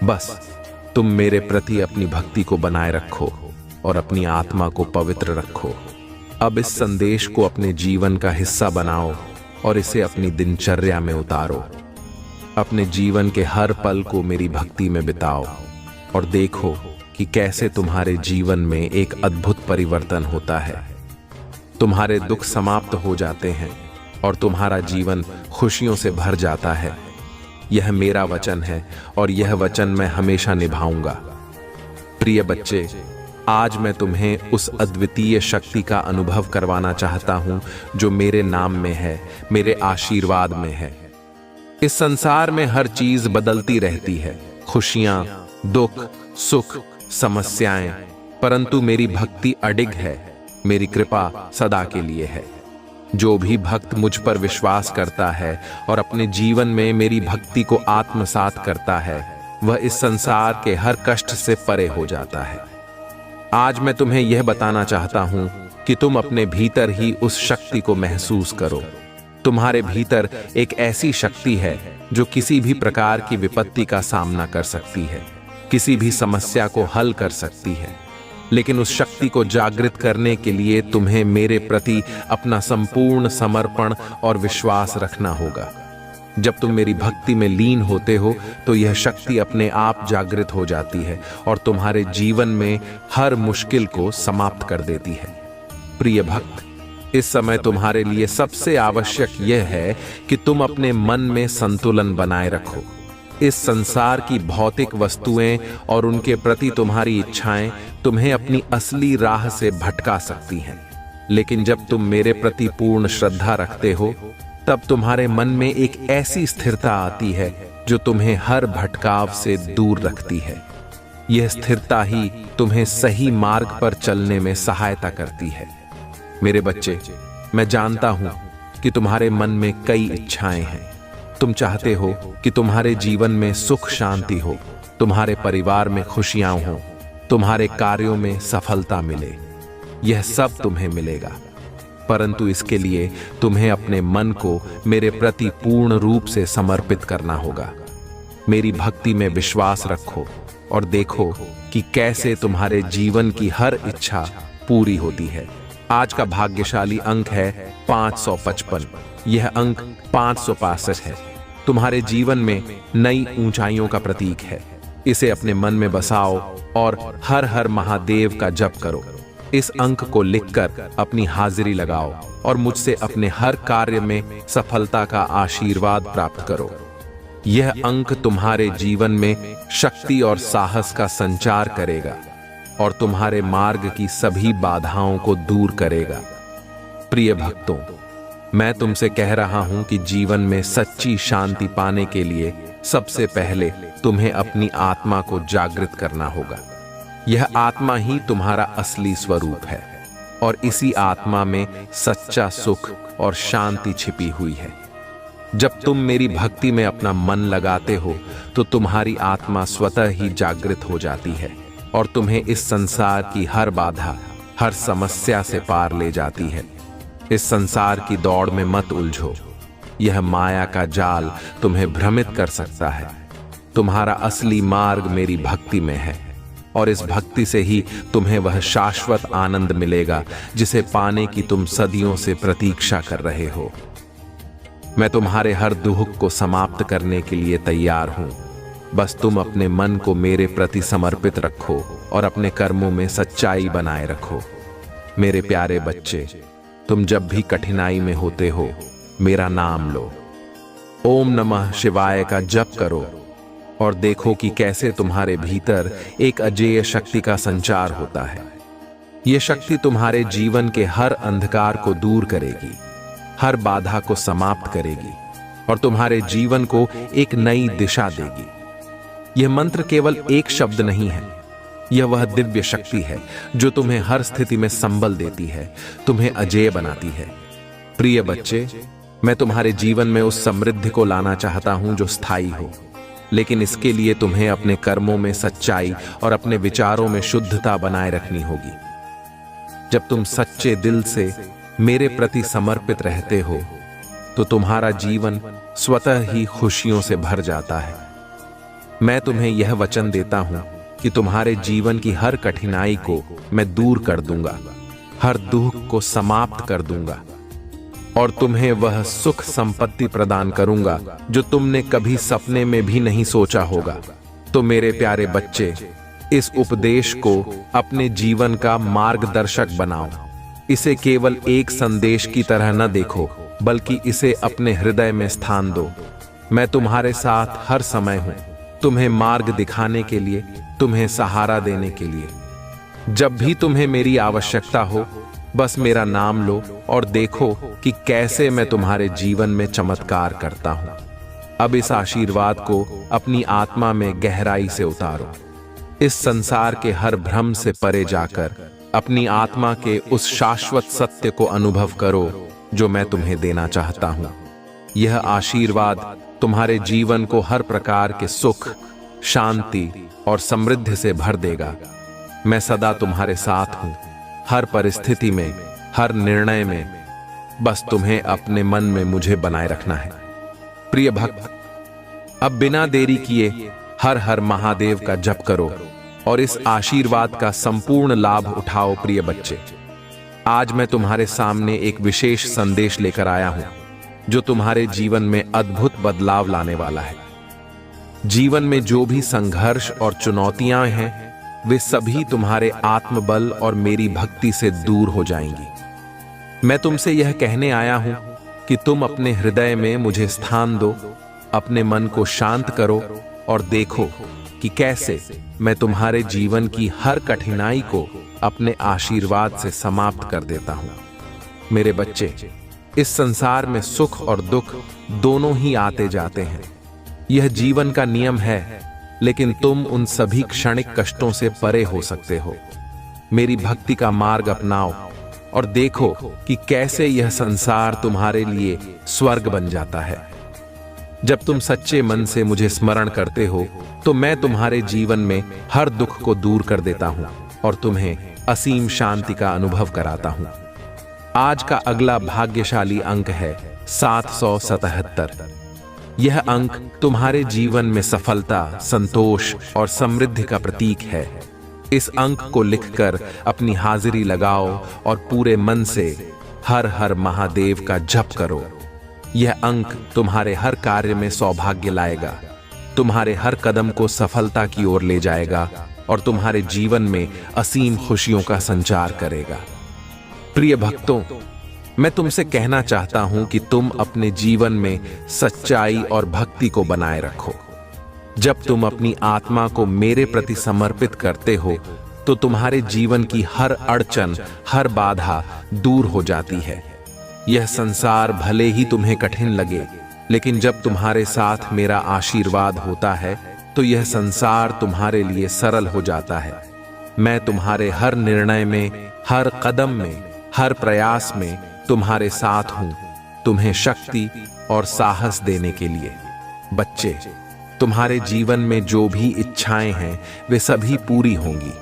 बस तुम मेरे प्रति अपनी भक्ति को बनाए रखो और अपनी आत्मा को पवित्र रखो। अब इस संदेश को अपने जीवन का हिस्सा बनाओ और इसे अपनी दिनचर्या में उतारो। अपने जीवन के हर पल को मेरी भक्ति में बिताओ और देखो कि कैसे तुम्हारे जीवन में एक अद्भुत परिवर्तन होता है। तुम्हारे दुख समाप्त हो जाते हैं और तुम्हारा जीवन खुशियों से भर जाता है। यह मेरा वचन है और यह वचन मैं हमेशा निभाऊंगा। प्रिय बच्चे, आज मैं तुम्हें उस अद्वितीय शक्ति का अनुभव करवाना चाहता हूं जो मेरे नाम में है, मेरे आशीर्वाद में है। इस संसार में हर चीज बदलती रहती है, खुशियां, दुख, सुख, समस्याएं, परंतु मेरी भक्ति अडिग है। मेरी कृपा सदा के लिए है। जो भी भक्त मुझ पर विश्वास करता है और अपने जीवन में मेरी भक्ति को आत्मसात करता है, वह इस संसार के हर कष्ट से परे हो जाता है। आज मैं तुम्हें यह बताना चाहता हूं कि तुम अपने भीतर ही उस शक्ति को महसूस करो। तुम्हारे भीतर एक ऐसी शक्ति है जो किसी भी प्रकार की विपत्ति का सामना कर सकती है, किसी भी समस्या को हल कर सकती है। लेकिन उस शक्ति को जागृत करने के लिए तुम्हें मेरे प्रति अपना संपूर्ण समर्पण और विश्वास रखना होगा। जब तुम मेरी भक्ति में लीन होते हो तो यह शक्ति अपने आप जागृत हो जाती है और तुम्हारे जीवन में हर मुश्किल को समाप्त कर देती है। प्रिय भक्त, इस समय तुम्हारे लिए सबसे आवश्यक यह है कि तुम अपने मन में संतुलन बनाए रखो। इस संसार की भौतिक वस्तुएं और उनके प्रति तुम्हारी इच्छाएं तुम्हें अपनी असली राह से भटका सकती हैं, लेकिन जब तुम मेरे प्रति पूर्ण श्रद्धा रखते हो तब तुम्हारे मन में एक ऐसी स्थिरता आती है जो तुम्हें हर भटकाव से दूर रखती है। यह स्थिरता ही तुम्हें सही मार्ग पर चलने में सहायता करती है। मेरे बच्चे, मैं जानता हूं कि तुम्हारे मन में कई इच्छाएं हैं। तुम चाहते हो कि तुम्हारे जीवन में सुख शांति हो, तुम्हारे परिवार में खुशियां हो, तुम्हारे कार्यों में सफलता मिले। यह सब तुम्हें मिलेगा, परंतु इसके लिए तुम्हें अपने मन को मेरे प्रति पूर्ण रूप से समर्पित करना होगा। मेरी भक्ति में विश्वास रखो और देखो कि कैसे तुम्हारे जीवन की हर इच्छा पूरी होती है। आज का भाग्यशाली अंक है 555। यह अंक 565 है। तुम्हारे जीवन में नई ऊंचाइयों का प्रतीक है। इसे अपने मन में बसाओ और हर हर महादेव का जप करो। इस अंक को लिखकर अपनी हाजिरी लगाओ और मुझसे अपने हर कार्य में सफलता का आशीर्वाद प्राप्त करो। यह अंक तुम्हारे जीवन में शक्ति और साहस का संचार करेगा और तुम्हारे मार्ग की सभी बाधाओं को दूर करेगा। प्रिय भक्तों, मैं तुमसे कह रहा हूं कि जीवन में सच्ची शांति पाने के लिए सबसे पहले तुम्हें अपनी आत्मा को जागृत करना होगा। यह आत्मा ही तुम्हारा असली स्वरूप है और इसी आत्मा में सच्चा सुख और शांति छिपी हुई है। जब तुम मेरी भक्ति में अपना मन लगाते हो तो तुम्हारी आत्मा स्वतः ही जागृत हो जाती है और तुम्हें इस संसार की हर बाधा, हर समस्या से पार ले जाती है। इस संसार की दौड़ में मत उलझो। यह माया का जाल तुम्हें भ्रमित कर सकता है। तुम्हारा असली मार्ग मेरी भक्ति में है और इस भक्ति से ही तुम्हें वह शाश्वत आनंद मिलेगा जिसे पाने की तुम सदियों से प्रतीक्षा कर रहे हो। मैं तुम्हारे हर दुख को समाप्त करने के लिए तैयार हूं। बस तुम अपने मन को मेरे प्रति समर्पित रखो और अपने कर्मों में सच्चाई बनाए रखो। मेरे प्यारे बच्चे, तुम जब भी कठिनाई में होते हो मेरा नाम लो, ओम नमः शिवाय का जप करो और देखो कि कैसे तुम्हारे भीतर एक अजेय शक्ति का संचार होता है। यह शक्ति तुम्हारे जीवन के हर अंधकार को दूर करेगी, हर बाधा को समाप्त करेगी और तुम्हारे जीवन को एक नई दिशा देगी। यह मंत्र केवल एक शब्द नहीं है, यह वह दिव्य शक्ति है जो तुम्हें हर स्थिति में संबल देती है, तुम्हें अजेय बनाती है। प्रिय बच्चे, मैं तुम्हारे जीवन में उस समृद्धि को लाना चाहता हूं जो स्थायी हो, लेकिन इसके लिए तुम्हें अपने कर्मों में सच्चाई और अपने विचारों में शुद्धता बनाए रखनी होगी। जब तुम सच्चे दिल से मेरे प्रति समर्पित रहते हो तो तुम्हारा जीवन स्वतः ही खुशियों से भर जाता है। मैं तुम्हें यह वचन देता हूं कि तुम्हारे जीवन की हर कठिनाई को मैं दूर कर दूंगा, हर दुख को समाप्त कर दूंगा और तुम्हें वह सुख संपत्ति प्रदान करूंगा जो तुमने कभी सपने में भी नहीं सोचा होगा। तो मेरे प्यारे बच्चे, इस उपदेश को अपने जीवन का मार्गदर्शक बनाओ। इसे केवल एक संदेश की तरह न देखो, बल्कि इसे अपने हृदय में स्थान दो। मैं तुम्हारे साथ हर समय हूं, तुम्हें मार्ग दिखाने के लिए, तुम्हें सहारा देने के लिए। जब भी तुम्हें मेरी आवश्यकता हो, बस मेरा नाम लो और देखो कि कैसे मैं तुम्हारे जीवन में चमत्कार करता हूं। अब इस आशीर्वाद को अपनी आत्मा में गहराई से उतारो। इस संसार के हर भ्रम से परे जाकर अपनी आत्मा के उस शाश्वत सत्य को अनुभव करो जो मैं तुम्हें देना चाहता हूं। यह आशीर्वाद तुम्हारे जीवन को हर प्रकार के सुख, शांति और समृद्धि से भर देगा। मैं सदा तुम्हारे साथ हूं, हर परिस्थिति में, हर निर्णय में। बस तुम्हें अपने मन में मुझे बनाए रखना है। प्रिय भक्त, अब बिना देरी किए हर हर महादेव का जप करो और इस आशीर्वाद का संपूर्ण लाभ उठाओ। प्रिय बच्चे, आज मैं तुम्हारे सामने एक विशेष संदेश लेकर आया हूं। जो तुम्हारे जीवन में अद्भुत बदलाव लाने वाला है। जीवन में जो भी संघर्ष और चुनौतियां हैं, वे सभी तुम्हारे आत्मबल और मेरी भक्ति से दूर हो जाएंगी। मैं तुमसे यह कहने आया हूं कि तुम अपने हृदय में मुझे स्थान दो, अपने मन को शांत करो और देखो कि कैसे मैं तुम्हारे जीवन की हर कठिनाई को अपने आशीर्वाद से समाप्त कर देता हूं। मेरे बच्चे, इस संसार में सुख और दुख दोनों ही आते जाते हैं। यह जीवन का नियम है, लेकिन तुम उन सभी क्षणिक कष्टों से परे हो सकते हो। मेरी भक्ति का मार्ग अपनाओ और देखो कि कैसे यह संसार तुम्हारे लिए स्वर्ग बन जाता है। जब तुम सच्चे मन से मुझे स्मरण करते हो, तो मैं तुम्हारे जीवन में हर दुख को दूर कर देता हूं और तुम्हें असीम शांति का अनुभव कराता हूं। आज का अगला भाग्यशाली अंक है 777। यह अंक तुम्हारे जीवन में सफलता, संतोष और समृद्धि का प्रतीक है। इस अंक को लिखकर अपनी हाजिरी लगाओ और पूरे मन से हर हर महादेव का जप करो। यह अंक तुम्हारे हर कार्य में सौभाग्य लाएगा, तुम्हारे हर कदम को सफलता की ओर ले जाएगा और तुम्हारे जीवन में असीम खुशियों का संचार करेगा। प्रिय भक्तों, मैं तुमसे कहना चाहता हूं कि तुम अपने जीवन में सच्चाई और भक्ति को बनाए रखो। जब तुम अपनी आत्मा को मेरे प्रति समर्पित करते हो, तो तुम्हारे जीवन की हर अड़चन, हर बाधा दूर हो जाती है। यह संसार भले ही तुम्हें कठिन लगे, लेकिन जब तुम्हारे साथ मेरा आशीर्वाद होता है, तो यह संसार तुम्हारे लिए सरल हो जाता है। मैं तुम्हारे हर निर्णय में, हर कदम में, हर प्रयास में तुम्हारे साथ हूं, तुम्हें शक्ति और साहस देने के लिए। बच्चे, तुम्हारे जीवन में जो भी इच्छाएं हैं, वे सभी पूरी होंगी।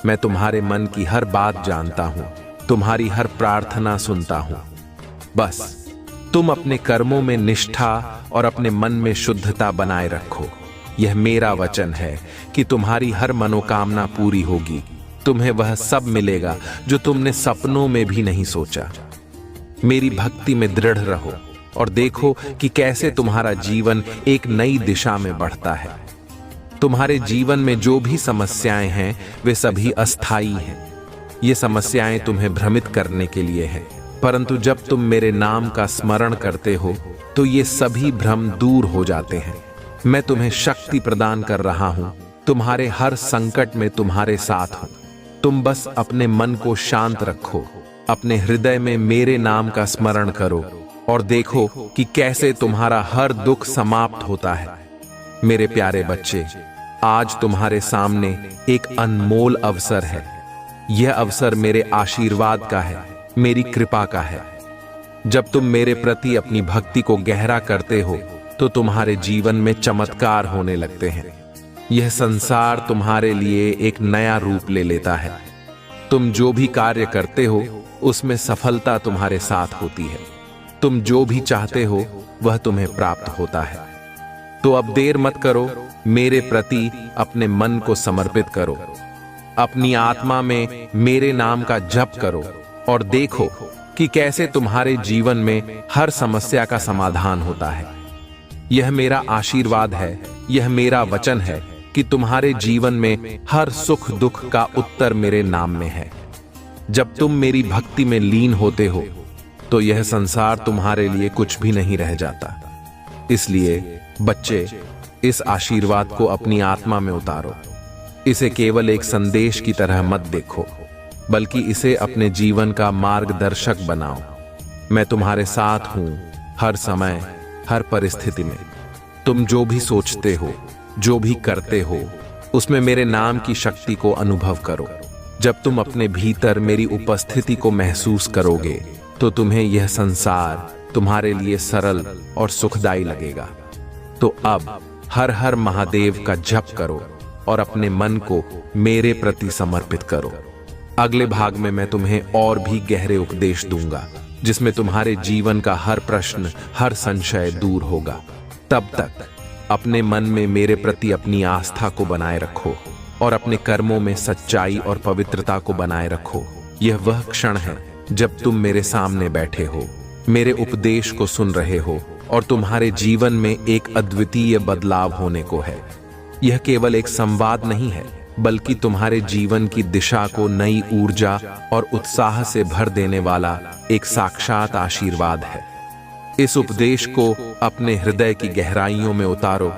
मैं तुम्हारे मन की हर बात जानता हूं, तुम्हारी हर प्रार्थना सुनता हूं। बस तुम अपने कर्मों में निष्ठा और अपने मन में शुद्धता बनाए रखो। यह मेरा वचन है कि तुम्हारी हर मनोकामना पूरी होगी। तुम्हें वह सब मिलेगा जो तुमने सपनों में भी नहीं सोचा। मेरी भक्ति में दृढ़ रहो और देखो कि कैसे तुम्हारा जीवन एक नई दिशा में बढ़ता है। तुम्हारे जीवन में जो भी समस्याएं हैं, वे सभी अस्थाई हैं। ये समस्याएं तुम्हें भ्रमित करने के लिए हैं, परंतु जब तुम मेरे नाम का स्मरण करते हो, तो ये सभी भ्रम दूर हो जाते हैं। मैं तुम्हें शक्ति प्रदान कर रहा हूं, तुम्हारे हर संकट में तुम्हारे साथ हूं। तुम बस अपने मन को शांत रखो, अपने हृदय में मेरे नाम का स्मरण करो और देखो कि कैसे तुम्हारा हर दुख समाप्त होता है। मेरे प्यारे बच्चे, आज तुम्हारे सामने एक अनमोल अवसर है। यह अवसर मेरे आशीर्वाद का है, मेरी कृपा का है। जब तुम मेरे प्रति अपनी भक्ति को गहरा करते हो, तो तुम्हारे जीवन में चमत्कार होने लगते हैं। यह संसार तुम्हारे लिए एक नया रूप ले लेता है। तुम जो भी कार्य करते हो, उसमें सफलता तुम्हारे साथ होती है। तुम जो भी चाहते हो, वह तुम्हें प्राप्त होता है। तो अब देर मत करो, मेरे प्रति अपने मन को समर्पित करो, अपनी आत्मा में मेरे नाम का जप करो और देखो कि कैसे तुम्हारे जीवन में हर समस्या का समाधान होता है। यह मेरा आशीर्वाद है, यह मेरा वचन है कि तुम्हारे जीवन में हर सुख दुख का उत्तर मेरे नाम में है। जब तुम मेरी भक्ति में लीन होते हो, तो यह संसार तुम्हारे लिए कुछ भी नहीं रह जाता। इसलिए बच्चे, इस आशीर्वाद को अपनी आत्मा में उतारो। इसे केवल एक संदेश की तरह मत देखो, बल्कि इसे अपने जीवन का मार्गदर्शक बनाओ। मैं तुम्हारे साथ हूं, हर समय, हर परिस्थिति में। तुम जो भी सोचते हो, जो भी करते हो, उसमें मेरे नाम की शक्ति को अनुभव करो। जब तुम अपने भीतर मेरी उपस्थिति को महसूस करोगे, तो तुम्हें यह संसार तुम्हारे लिए सरल और सुखदायी लगेगा। तो अब हर हर महादेव का जप करो और अपने मन को मेरे प्रति समर्पित करो। अगले भाग में मैं तुम्हें और भी गहरे उपदेश दूंगा, जिसमें तुम्हारे जीवन का हर प्रश्न, हर संशय दूर होगा। तब तक अपने मन में मेरे प्रति अपनी आस्था को बनाए रखो और अपने कर्मों में सच्चाई और पवित्रता को बनाए रखो। यह वह क्षण है जब तुम मेरे सामने बैठे हो, मेरे उपदेश को सुन रहे हो और तुम्हारे जीवन में एक अद्वितीय बदलाव होने को है। यह केवल एक संवाद नहीं है, बल्कि तुम्हारे जीवन की दिशा को नई ऊर्जा और उत्साह से भर देने वाला एक साक्षात आशीर्वाद है। इस उपदेश को अपने हृदय की गहराइयों में उतारो,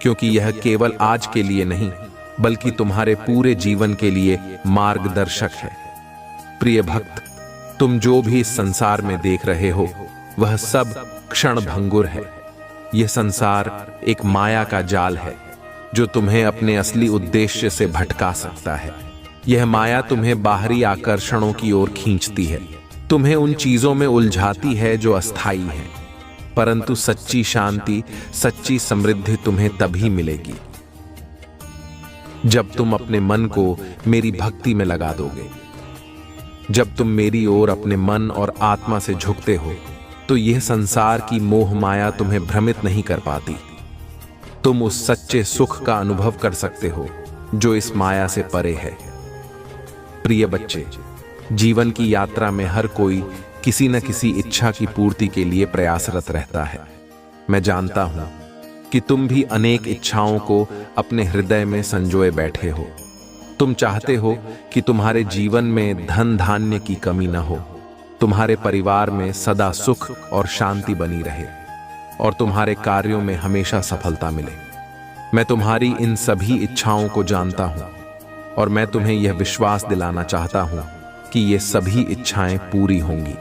क्योंकि यह केवल आज के लिए नहीं, बल्कि तुम्हारे पूरे जीवन के लिए मार्गदर्शक है। प्रिय भक्त, तुम जो भी इस संसार में देख रहे हो वह सब क्षणभंगुर है। यह संसार एक माया का जाल है जो तुम्हें अपने असली उद्देश्य से भटका सकता है। यह माया तुम्हें बाहरी आकर्षणों की ओर खींचती है, तुम्हें उन चीजों में उलझाती है जो अस्थायी हैं। परंतु सच्ची शांति, सच्ची समृद्धि तुम्हें तभी मिलेगी जब तुम अपने मन को मेरी भक्ति में लगा दोगे। जब तुम मेरी ओर अपने मन और आत्मा से झुकते हो तो यह संसार की मोह माया तुम्हें भ्रमित नहीं कर पाती। तुम उस सच्चे सुख का अनुभव कर सकते हो जो इस माया से परे है। प्रिय बच्चे, जीवन की यात्रा में हर कोई किसी न किसी इच्छा की पूर्ति के लिए प्रयासरत रहता है। मैं जानता हूं कि तुम भी अनेक इच्छाओं को अपने हृदय में संजोए बैठे हो। तुम चाहते हो कि तुम्हारे जीवन में धन धान्य की कमी न हो, तुम्हारे परिवार में सदा सुख और शांति बनी रहे और तुम्हारे कार्यों में हमेशा सफलता मिले। मैं तुम्हारी इन सभी इच्छाओं को जानता हूं और मैं तुम्हें यह विश्वास दिलाना चाहता हूं कि ये सभी इच्छाएं पूरी होंगी।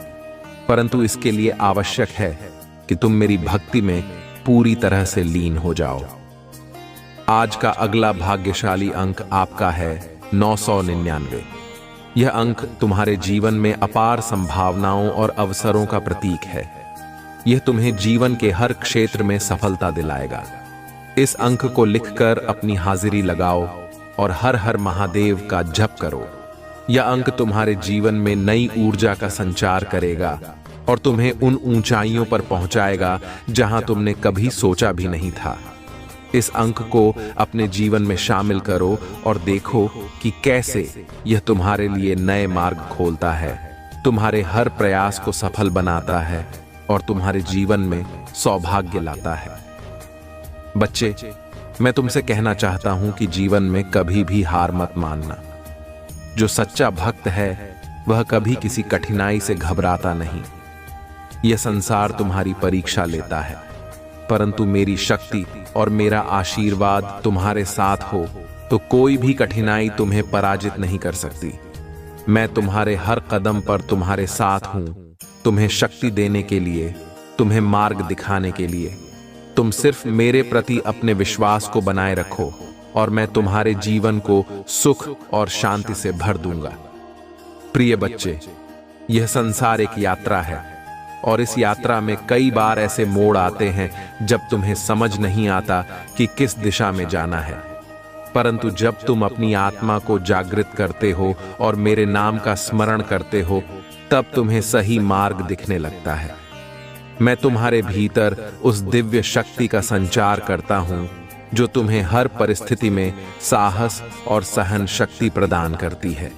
परंतु इसके लिए आवश्यक है कि तुम मेरी भक्ति में पूरी तरह से लीन हो जाओ। आज का अगला भाग्यशाली अंक आपका है 999। यह अंक तुम्हारे जीवन में अपार संभावनाओं और अवसरों का प्रतीक है। यह तुम्हें जीवन के हर क्षेत्र में सफलता दिलाएगा। इस अंक को लिखकर अपनी हाजिरी लगाओ और हर हर महादेव का जप करो। यह अंक तुम्हारे जीवन में नई ऊर्जा का संचार करेगा और तुम्हें उन ऊंचाइयों पर पहुंचाएगा जहां तुमने कभी सोचा भी नहीं था। इस अंक को अपने जीवन में शामिल करो और देखो कि कैसे यह तुम्हारे लिए नए मार्ग खोलता है, तुम्हारे हर प्रयास को सफल बनाता है और तुम्हारे जीवन में सौभाग्य लाता है। बच्चे, मैं तुमसे कहना चाहता हूं कि जीवन में कभी भी हार मत मानना। जो सच्चा भक्त है वह कभी किसी कठिनाई से घबराता नहीं। यह संसार तुम्हारी परीक्षा लेता है, परंतु मेरी शक्ति और मेरा आशीर्वाद तुम्हारे साथ हो तो कोई भी कठिनाई तुम्हें पराजित नहीं कर सकती। मैं तुम्हारे हर कदम पर तुम्हारे साथ हूं, तुम्हें शक्ति देने के लिए, तुम्हें मार्ग दिखाने के लिए। तुम सिर्फ मेरे प्रति अपने विश्वास को बनाए रखो और मैं तुम्हारे जीवन को सुख और शांति से भर दूंगा। प्रिय बच्चे, यह संसार एक यात्रा है और इस यात्रा में कई बार ऐसे मोड़ आते हैं जब तुम्हें समझ नहीं आता कि किस दिशा में जाना है। परंतु जब तुम अपनी आत्मा को जागृत करते हो और मेरे नाम का स्मरण करते हो, तब तुम्हें सही मार्ग दिखने लगता है। मैं तुम्हारे भीतर उस दिव्य शक्ति का संचार करता हूं जो तुम्हें हर परिस्थिति में साहस और सहन शक्ति प्रदान करती है।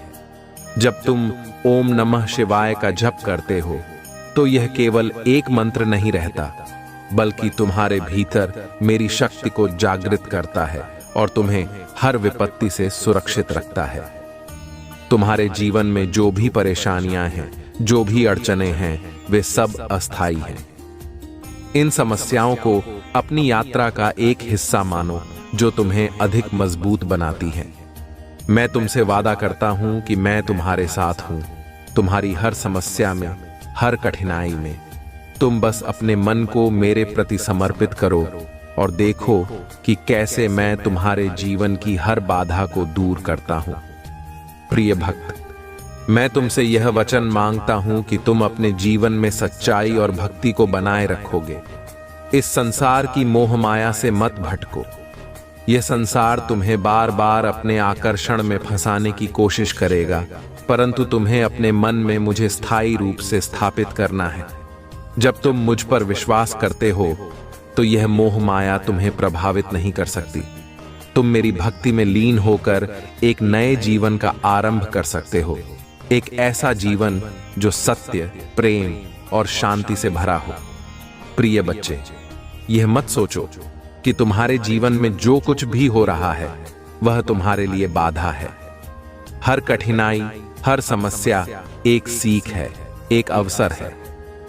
जब तुम ओम नमः शिवाय का जप करते हो तो यह केवल एक मंत्र नहीं रहता, बल्कि तुम्हारे भीतर मेरी शक्ति को जागृत करता है और तुम्हें हर विपत्ति से सुरक्षित रखता है। तुम्हारे जीवन में जो भी परेशानियां हैं, जो भी अड़चने हैं, वे सब अस्थायी हैं। इन समस्याओं को अपनी यात्रा का एक हिस्सा मानो जो तुम्हें अधिक मजबूत बनाती है। मैं तुमसे वादा करता हूं कि मैं तुम्हारे साथ हूं, तुम्हारी हर समस्या में, हर कठिनाई में। तुम बस अपने मन को मेरे प्रति समर्पित करो और देखो कि कैसे मैं तुम्हारे जीवन की हर बाधा को दूर करता हूं। प्रिय भक्त, मैं तुमसे यह वचन मांगता हूं कि तुम अपने जीवन में सच्चाई और भक्ति को बनाए रखोगे। इस संसार की मोह माया से मत भटको। यह संसार तुम्हें बार बार अपने आकर्षण में फंसाने की कोशिश करेगा, परंतु तुम्हें अपने मन में मुझे स्थायी रूप से स्थापित करना है। जब तुम मुझ पर विश्वास करते हो तो यह मोह माया तुम्हें प्रभावित नहीं कर सकती। तुम मेरी भक्ति में लीन होकर एक नए जीवन का आरंभ कर सकते हो, एक ऐसा जीवन जो सत्य, प्रेम और शांति से भरा हो। प्रिय बच्चे, यह मत सोचो कि तुम्हारे जीवन में जो कुछ भी हो रहा है वह तुम्हारे लिए बाधा है। हर कठिनाई, हर समस्या एक सीख है, एक अवसर है।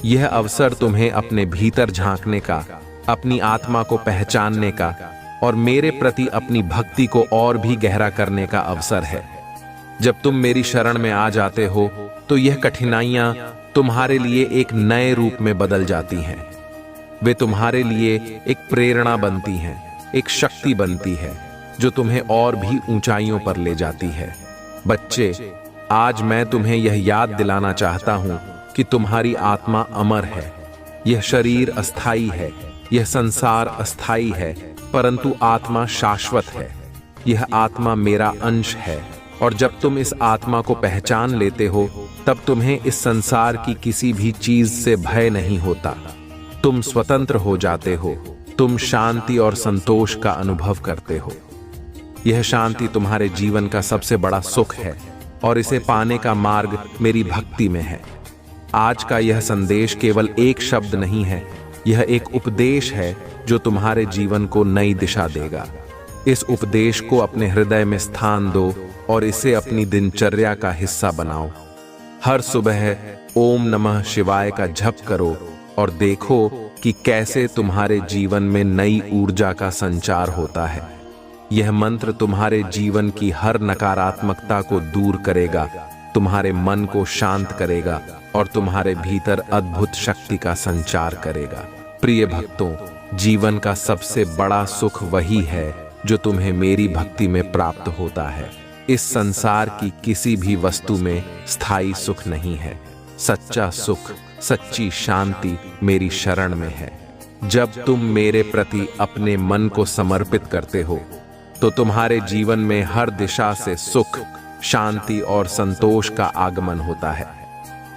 यह अवसर तुम्हें अपने भीतर झांकने का, अपनी आत्मा को पहचानने का और मेरे प्रति अपनी भक्ति को और भी गहरा करने का अवसर है। जब तुम मेरी शरण में आ जाते हो तो यह कठिनाइयां तुम्हारे लिए एक नए रूप में बदल जाती हैं। वे तुम्हारे लिए एक प्रेरणा बनती हैं, एक शक्ति बनती है जो तुम्हें और भी ऊंचाइयों पर ले जाती है। बच्चे, आज मैं तुम्हें यह याद दिलाना चाहता हूं कि तुम्हारी आत्मा अमर है। यह शरीर अस्थाई है, यह संसार अस्थाई है, परंतु आत्मा शाश्वत है। यह आत्मा मेरा अंश है और जब तुम इस आत्मा को पहचान लेते हो तब तुम्हें इस संसार की किसी भी चीज से भय नहीं होता। तुम स्वतंत्र हो जाते हो, तुम शांति और संतोष का अनुभव करते हो। यह शांति तुम्हारे जीवन का सबसे बड़ा सुख है और इसे पाने का मार्ग मेरी भक्ति में है। आज का यह संदेश केवल एक शब्द नहीं है, यह एक उपदेश है जो तुम्हारे जीवन को नई दिशा देगा। इस उपदेश को अपने हृदय में स्थान दो और इसे अपनी दिनचर्या का हिस्सा बनाओ। हर सुबह ओम नमः शिवाय का जप करो और देखो कि कैसे तुम्हारे जीवन में नई ऊर्जा का संचार होता है। यह मंत्र तुम्हारे जीवन की हर नकारात्मकता को दूर करेगा, तुम्हारे मन को शांत करेगा और तुम्हारे भीतर अद्भुत शक्ति का संचार करेगा। प्रिय भक्तों, जीवन का सबसे बड़ा सुख वही है जो तुम्हें मेरी भक्ति में प्राप्त होता है। इस संसार की किसी भी वस्तु में स्थायी सुख नहीं है। सच्चा सुख, सच्ची शांति मेरी शरण में है। जब तुम मेरे प्रति अपने मन को समर्पित करते हो तो तुम्हारे जीवन में हर दिशा से सुख, शांति और संतोष का आगमन होता है।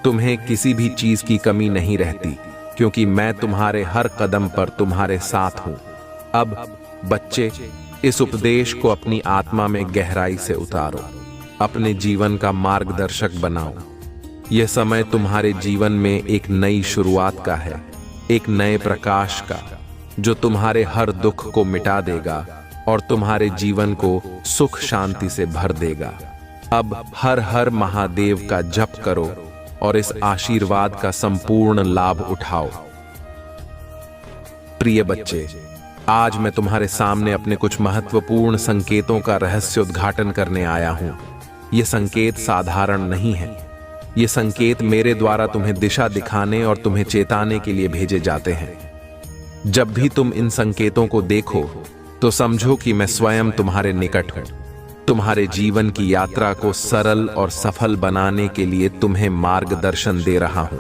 तुम्हें किसी भी चीज की कमी नहीं रहती क्योंकि मैं तुम्हारे हर कदम पर तुम्हारे साथ हूं। अब बच्चे, इस उपदेश को अपनी आत्मा में गहराई से उतारो, अपने जीवन का मार्गदर्शक बनाओ। यह समय तुम्हारे जीवन में एक नई शुरुआत का है, एक नए प्रकाश का, जो तुम्हारे हर दुख को मिटा देगा और तुम्हारे जीवन को सुख शांति से भर देगा। अब हर हर महादेव का जप करो और इस आशीर्वाद का संपूर्ण लाभ उठाओ। प्रिय बच्चे, आज मैं तुम्हारे सामने अपने कुछ महत्वपूर्ण संकेतों का रहस्य उद्घाटन करने आया हूं। ये संकेत साधारण नहीं है। ये संकेत मेरे द्वारा तुम्हें दिशा दिखाने और तुम्हें चेताने के लिए भेजे जाते हैं। जब भी तुम इन संकेतों को देखो तो समझो कि मैं स्वयं तुम्हारे निकट हूं। तुम्हारे जीवन की यात्रा को सरल और सफल बनाने के लिए तुम्हें मार्गदर्शन दे रहा हूं।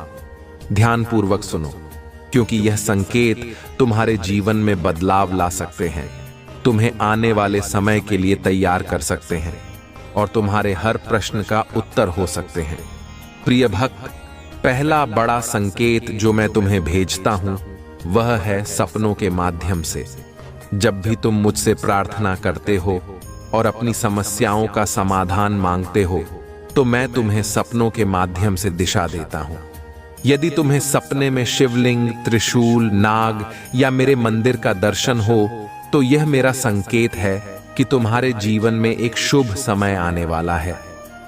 ध्यानपूर्वक सुनो, क्योंकि यह संकेत तुम्हारे जीवन में बदलाव ला सकते हैं, तुम्हें आने वाले समय के लिए तैयार कर सकते हैं और तुम्हारे हर प्रश्न का उत्तर हो सकते हैं। प्रिय भक्त, पहला बड़ा संकेत जो मैं तुम्हें भेजता हूं वह है सपनों के माध्यम से। जब भी तुम मुझसे प्रार्थना करते हो और अपनी समस्याओं का समाधान मांगते हो तो मैं तुम्हें सपनों के माध्यम से दिशा देता हूं। यदि तुम्हें सपने में शिवलिंग, त्रिशूल, नाग या मेरे मंदिर का दर्शन हो तो यह मेरा संकेत है कि तुम्हारे जीवन में एक शुभ समय आने वाला है।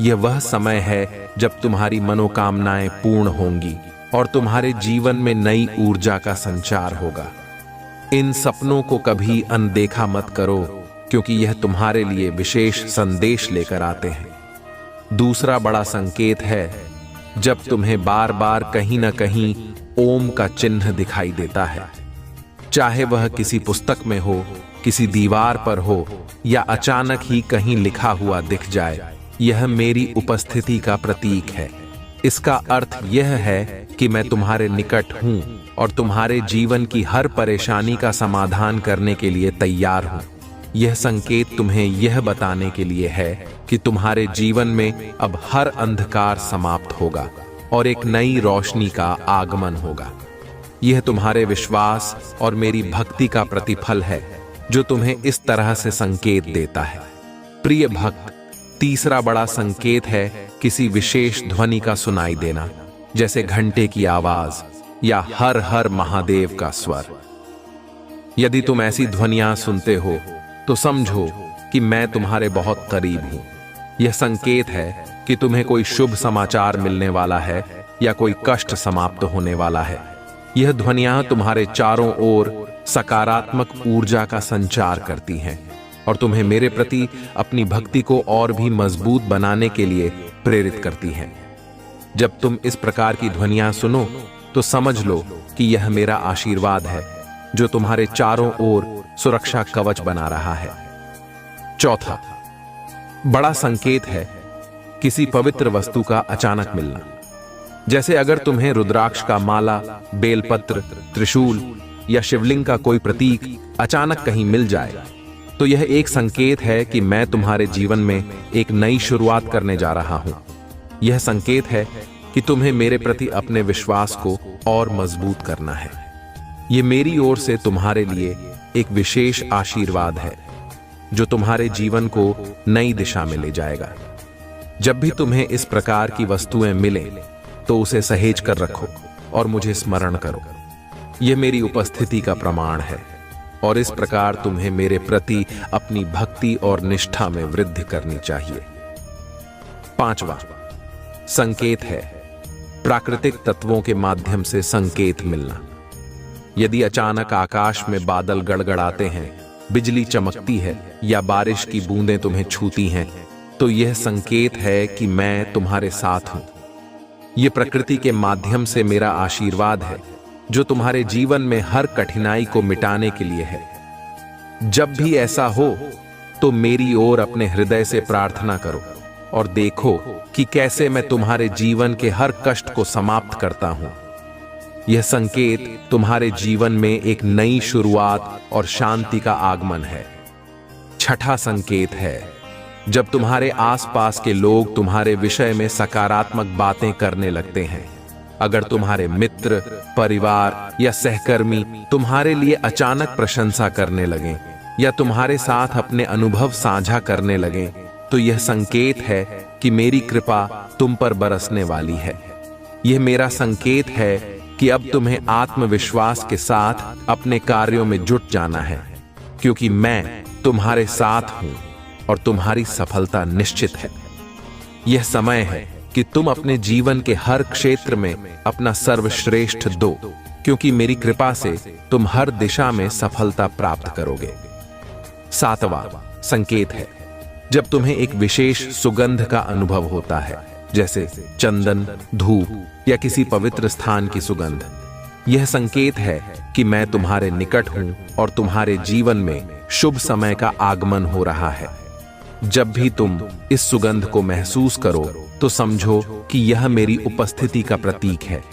यह वह समय है जब तुम्हारी मनोकामनाएं पूर्ण होंगी और तुम्हारे जीवन में नई ऊर्जा का संचार होगा। इन सपनों को कभी अनदेखा मत करो, क्योंकि यह तुम्हारे लिए विशेष संदेश लेकर आते हैं। दूसरा बड़ा संकेत है जब तुम्हें बार बार कहीं न कहीं ओम का चिन्ह दिखाई देता है, चाहे वह किसी पुस्तक में हो, किसी दीवार पर हो या अचानक ही कहीं लिखा हुआ दिख जाए, यह मेरी उपस्थिति का प्रतीक है। इसका अर्थ यह है कि मैं तुम्हारे निकट हूं और तुम्हारे जीवन की हर परेशानी का समाधान करने के लिए तैयार हूं। यह संकेत तुम्हें यह बताने के लिए है कि तुम्हारे जीवन में अब हर अंधकार समाप्त होगा और एक नई रोशनी का आगमन होगा। यह तुम्हारे विश्वास और मेरी भक्ति का प्रतिफल है जो तुम्हें इस तरह से संकेत देता है। प्रिय भक्त, तीसरा बड़ा संकेत है किसी विशेष ध्वनि का सुनाई देना। जैसे घंटे की आवाज या हर हर महादेव का स्वर। यदि तुम ऐसी ध्वनियां सुनते हो तो समझो कि मैं तुम्हारे बहुत करीब हूं। यह संकेत है कि तुम्हें कोई शुभ समाचार मिलने वाला है या कोई कष्ट समाप्त होने वाला है। यह ध्वनियां तुम्हारे चारों ओर सकारात्मक ऊर्जा का संचार करती हैं और तुम्हें मेरे प्रति अपनी भक्ति को और भी मजबूत बनाने के लिए प्रेरित करती हैं। जब तुम इस प्रकार की ध्वनियां सुनो तो समझ लो कि यह मेरा आशीर्वाद है जो तुम्हारे चारों ओर सुरक्षा कवच बना रहा है। चौथा बड़ा संकेत है किसी पवित्र वस्तु का अचानक मिलना। जैसे अगर तुम्हें रुद्राक्ष का माला, बेलपत्र, त्रिशूल या शिवलिंग का कोई प्रतीक अचानक कहीं मिल जाए तो यह एक संकेत है कि मैं तुम्हारे जीवन में एक नई शुरुआत करने जा रहा हूं। यह संकेत है कि तुम्हें मेरे प्रति अपने विश्वास को और मजबूत करना है। यह मेरी ओर से तुम्हारे लिए एक विशेष आशीर्वाद है जो तुम्हारे जीवन को नई दिशा में ले जाएगा। जब भी तुम्हें इस प्रकार की वस्तुएं मिले तो उसे सहेज कर रखो और मुझे स्मरण करो। यह मेरी उपस्थिति का प्रमाण है और इस प्रकार तुम्हें मेरे प्रति अपनी भक्ति और निष्ठा में वृद्धि करनी चाहिए। पांचवा संकेत है प्राकृतिक तत्वों के माध्यम से संकेत मिलना। यदि अचानक आकाश में बादल गड़गड़ाते हैं, बिजली चमकती है या बारिश की बूंदें तुम्हें छूती हैं तो यह संकेत है कि मैं तुम्हारे साथ हूं। यह प्रकृति के माध्यम से मेरा आशीर्वाद है जो तुम्हारे जीवन में हर कठिनाई को मिटाने के लिए है। जब भी ऐसा हो तो मेरी ओर अपने हृदय से प्रार्थना करो और देखो कि कैसे मैं तुम्हारे जीवन के हर कष्ट को समाप्त करता हूं। यह संकेत तुम्हारे जीवन में एक नई शुरुआत और शांति का आगमन है। छठा संकेत है जब तुम्हारे आसपास के लोग तुम्हारे विषय में सकारात्मक बातें करने लगते हैं। अगर तुम्हारे मित्र, परिवार या सहकर्मी तुम्हारे लिए अचानक प्रशंसा करने लगें या तुम्हारे साथ अपने अनुभव साझा करने लगें तो यह संकेत है कि मेरी कृपा तुम पर बरसने वाली है। यह मेरा संकेत है कि अब तुम्हें आत्मविश्वास के साथ अपने कार्यों में जुट जाना है क्योंकि मैं तुम्हारे साथ हूं और तुम्हारी सफलता निश्चित है। यह समय है कि तुम अपने जीवन के हर क्षेत्र में अपना सर्वश्रेष्ठ दो क्योंकि मेरी कृपा से तुम हर दिशा में सफलता प्राप्त करोगे। सातवां संकेत है जब तुम्हें एक विशेष सुगंध का अनुभव होता है, जैसे चंदन, धूप या किसी पवित्र स्थान की सुगंध। यह संकेत है कि मैं तुम्हारे निकट हूं और तुम्हारे जीवन में शुभ समय का आगमन हो रहा है। जब भी तुम इस सुगंध को महसूस करो तो समझो कि यह मेरी उपस्थिति का प्रतीक है।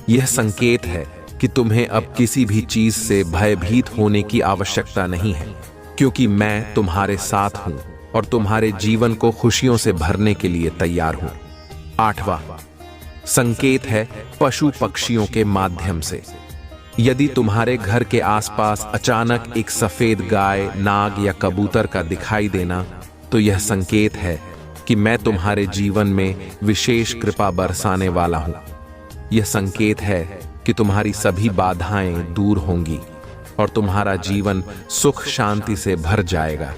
यह संकेत है कि तुम्हें अब किसी भी चीज से भयभीत होने की आवश्यकता नहीं है क्योंकि मैं तुम्हारे साथ हूं और तुम्हारे जीवन को खुशियों से भरने के लिए तैयार हूं। आठवां संकेत है पशु पक्षियों के माध्यम से। यदि तुम्हारे घर के आसपास अचानक एक सफेद गाय, नाग या कबूतर का दिखाई देना तो यह संकेत है कि मैं तुम्हारे जीवन में विशेष कृपा बरसाने वाला हूं। यह संकेत है कि तुम्हारी सभी बाधाएं दूर होंगी और तुम्हारा जीवन सुख शांति से भर जाएगा।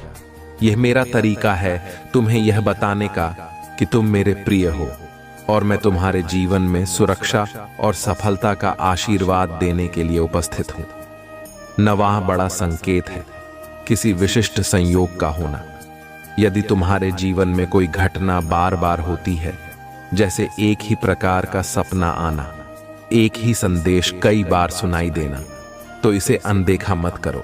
यह मेरा तरीका है तुम्हें यह बताने का कि तुम मेरे प्रिय हो और मैं तुम्हारे जीवन में सुरक्षा और सफलता का आशीर्वाद देने के लिए उपस्थित हूं। नवां बड़ा संकेत है किसी विशिष्ट संयोग का होना। यदि तुम्हारे जीवन में कोई घटना बार बार होती है, जैसे एक ही प्रकार का सपना आना, एक ही संदेश कई बार सुनाई देना, तो इसे अनदेखा मत करो।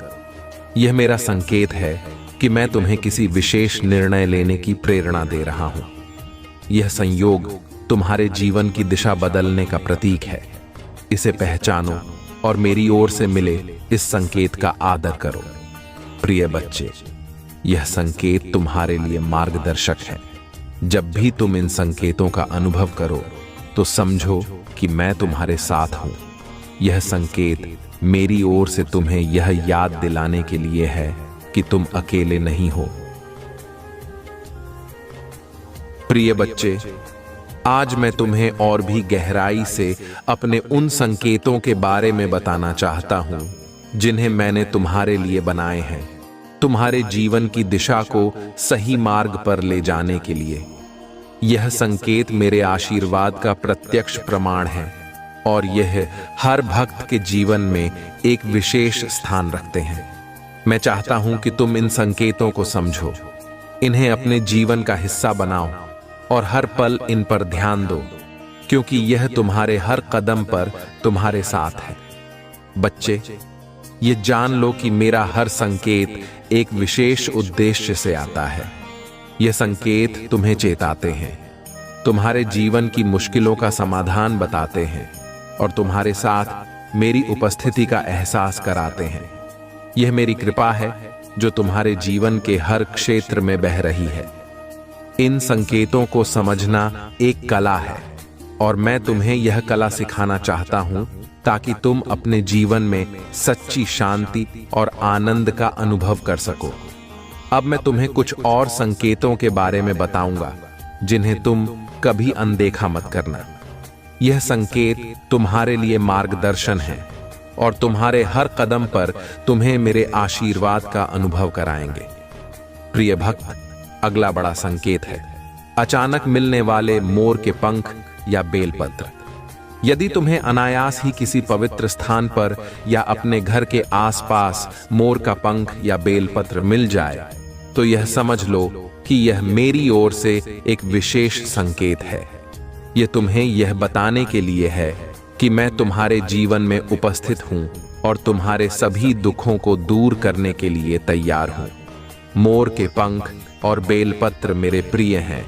यह मेरा संकेत है कि मैं तुम्हें किसी विशेष निर्णय लेने की प्रेरणा दे रहा हूं। यह संयोग तुम्हारे जीवन की दिशा बदलने का प्रतीक है। इसे पहचानो और मेरी ओर से मिले इस संकेत का आदर करो। प्रिय बच्चे, यह संकेत तुम्हारे लिए मार्गदर्शक है। जब भी तुम इन संकेतों का अनुभव करो तो समझो कि मैं तुम्हारे साथ हूं। यह संकेत मेरी ओर से तुम्हें यह याद दिलाने के लिए है कि तुम अकेले नहीं हो। प्रिय बच्चे, आज मैं तुम्हें और भी गहराई से अपने उन संकेतों के बारे में बताना चाहता हूं जिन्हें मैंने तुम्हारे लिए बनाए हैं, तुम्हारे जीवन की दिशा को सही मार्ग पर ले जाने के लिए। यह संकेत मेरे आशीर्वाद का प्रत्यक्ष प्रमाण है और यह हर भक्त के जीवन में एक विशेष स्थान रखते हैं। मैं चाहता हूं कि तुम इन संकेतों को समझो, इन्हें अपने जीवन का हिस्सा बनाओ और हर पल इन पर ध्यान दो, क्योंकि यह तुम्हारे हर कदम पर तुम्हारे साथ है। बच्चे, ये जान लो कि मेरा हर संकेत एक विशेष उद्देश्य से आता है। ये संकेत तुम्हें चेताते हैं, तुम्हारे जीवन की मुश्किलों का समाधान बताते हैं और तुम्हारे साथ मेरी उपस्थिति का एहसास कराते हैं। यह मेरी कृपा है जो तुम्हारे जीवन के हर क्षेत्र में बह रही है। इन संकेतों को समझना एक कला है और मैं तुम्हें यह कला सिखाना चाहता हूं ताकि तुम अपने जीवन में सच्ची शांति और आनंद का अनुभव कर सको। अब मैं तुम्हें कुछ और संकेतों के बारे में बताऊंगा जिन्हें तुम कभी अनदेखा मत करना। यह संकेत तुम्हारे लिए मार्गदर्शन है और तुम्हारे हर कदम पर तुम्हें मेरे आशीर्वाद का अनुभव कराएंगे। प्रिय भक्त, अगला बड़ा संकेत है अचानक मिलने वाले मोर के पंख या बेलपत्र। यदि तुम्हें अनायास ही किसी पवित्र स्थान पर या अपने घर के आसपास मोर का पंख या बेलपत्र मिल जाए, तो यह समझ लो कि यह मेरी ओर से एक विशेष संकेत है। यह तुम्हें यह बताने के लिए है कि मैं तुम्हारे जीवन में उपस्थित हूं और तुम्हारे सभी दुखों को दूर करने के लिए तैयार हूं। मोर के पंख और बेलपत्र मेरे प्रिय हैं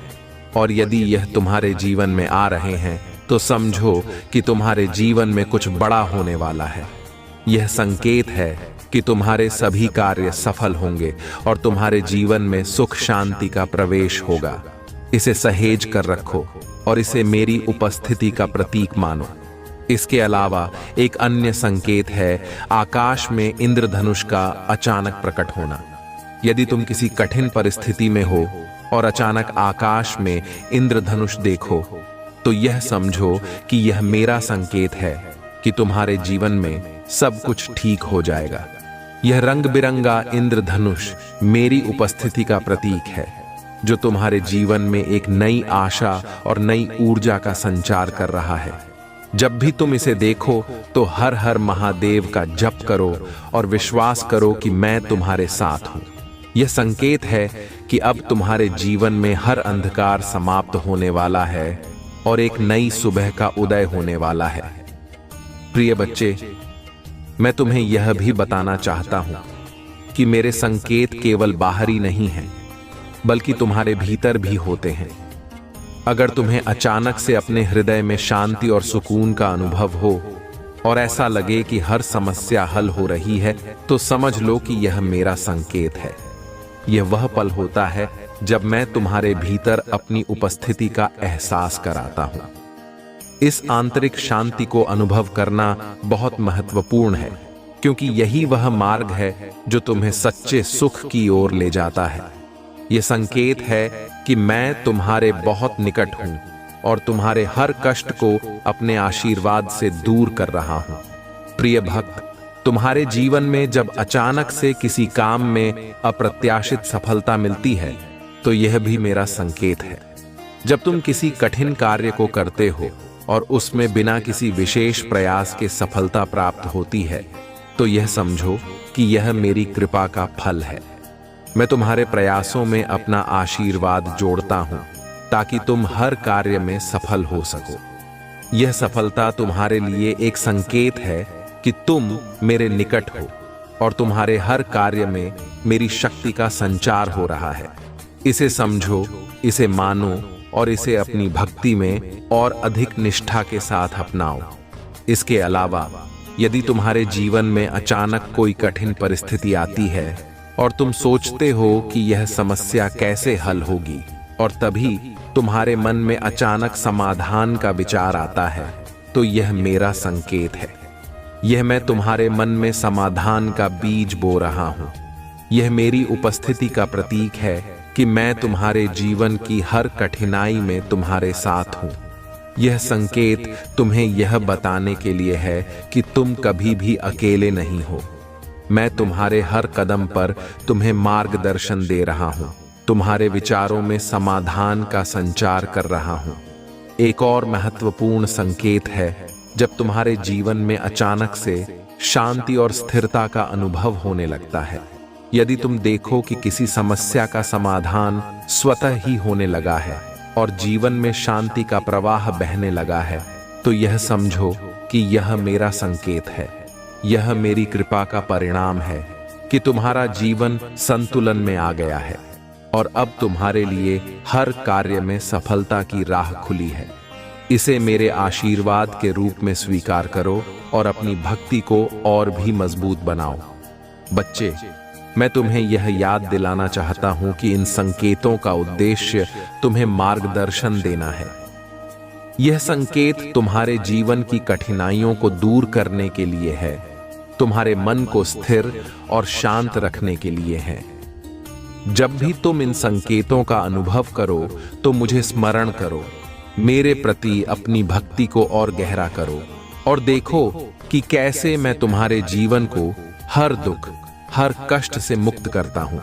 और यदि यह तुम्हारे जीवन में आ रहे हैं तो समझो कि तुम्हारे जीवन में कुछ बड़ा होने वाला है। यह संकेत है कि तुम्हारे सभी कार्य सफल होंगे और तुम्हारे जीवन में सुख शांति का प्रवेश होगा। इसे सहेज कर रखो और इसे मेरी उपस्थिति का प्रतीक मानो। इसके अलावा एक अन्य संकेत है आकाश में इंद्रधनुष का अचानक प्रकट होना। यदि तुम किसी कठिन परिस्थिति में हो और अचानक आकाश में इंद्रधनुष देखो, तो यह समझो कि यह मेरा संकेत है कि तुम्हारे जीवन में सब कुछ ठीक हो जाएगा। यह रंग बिरंगा इंद्रधनुष मेरी उपस्थिति का प्रतीक है जो तुम्हारे जीवन में एक नई आशा और नई ऊर्जा का संचार कर रहा है। जब भी तुम इसे देखो तो हर हर महादेव का जप करो और विश्वास करो कि मैं तुम्हारे साथ हूं। यह संकेत है कि अब तुम्हारे जीवन में हर अंधकार समाप्त होने वाला है और एक नई सुबह का उदय होने वाला है। प्रिय बच्चे, मैं तुम्हें यह भी बताना चाहता हूं कि मेरे संकेत केवल बाहरी नहीं हैं, बल्कि तुम्हारे भीतर भी होते हैं। अगर तुम्हें अचानक से अपने हृदय में शांति और सुकून का अनुभव हो और ऐसा लगे कि हर समस्या हल हो रही है, तो समझ लो कि यह मेरा संकेत है। यह वह पल होता है जब मैं तुम्हारे भीतर अपनी उपस्थिति का एहसास कराता हूं। इस आंतरिक शांति को अनुभव करना बहुत महत्वपूर्ण है, क्योंकि यही वह मार्ग है जो तुम्हें सच्चे सुख की ओर ले जाता है। यह संकेत है कि मैं तुम्हारे बहुत निकट हूं और तुम्हारे हर कष्ट को अपने आशीर्वाद से दूर कर रहा हूं। प्रिय भक्त, तुम्हारे जीवन में जब अचानक से किसी काम में अप्रत्याशित सफलता मिलती है, तो यह भी मेरा संकेत है। जब तुम किसी कठिन कार्य को करते हो और उसमें बिना किसी विशेष प्रयास के सफलता प्राप्त होती है, तो यह समझो कि यह मेरी कृपा का फल है। मैं तुम्हारे प्रयासों में अपना आशीर्वाद जोड़ता हूं ताकि तुम हर कार्य में सफल हो सको। यह सफलता तुम्हारे लिए एक संकेत है कि तुम मेरे निकट हो और तुम्हारे हर कार्य में मेरी शक्ति का संचार हो रहा है। इसे समझो, इसे मानो और इसे अपनी भक्ति में और अधिक निष्ठा के साथ अपनाओ। इसके अलावा यदि तुम्हारे जीवन में अचानक कोई कठिन परिस्थिति आती है और तुम सोचते हो कि यह समस्या कैसे हल होगी, और तभी तुम्हारे मन में अचानक समाधान का विचार आता है, तो यह मेरा संकेत है। यह मैं तुम्हारे मन में समाधान का बीज बो रहा हूं। यह मेरी उपस्थिति का प्रतीक है कि मैं तुम्हारे जीवन की हर कठिनाई में तुम्हारे साथ हूं। यह संकेत तुम्हें यह बताने के लिए है कि तुम कभी भी अकेले नहीं हो। मैं तुम्हारे हर कदम पर तुम्हें मार्गदर्शन दे रहा हूँ, तुम्हारे विचारों में समाधान का संचार कर रहा हूँ। एक और महत्वपूर्ण संकेत है जब तुम्हारे जीवन में अचानक से शांति और स्थिरता का अनुभव होने लगता है। यदि तुम देखो कि किसी समस्या का समाधान स्वतः ही होने लगा है और जीवन में शांति का प्रवाह बहने लगा है, तो यह समझो कि यह मेरा संकेत है। यह मेरी कृपा का परिणाम है कि तुम्हारा जीवन संतुलन में आ गया है और अब तुम्हारे लिए हर कार्य में सफलता की राह खुली है। इसे मेरे आशीर्वाद के रूप में स्वीकार करो और अपनी भक्ति को और भी मजबूत बनाओ। बच्चे, मैं तुम्हें यह याद दिलाना चाहता हूं कि इन संकेतों का उद्देश्य तुम्हें मार्गदर्शन देना है। यह संकेत तुम्हारे जीवन की कठिनाइयों को दूर करने के लिए है, तुम्हारे मन को स्थिर और शांत रखने के लिए है। जब भी तुम इन संकेतों का अनुभव करो तो मुझे स्मरण करो, मेरे प्रति अपनी भक्ति को और गहरा करो और देखो कि कैसे मैं तुम्हारे जीवन को हर दुख, हर कष्ट से मुक्त करता हूं।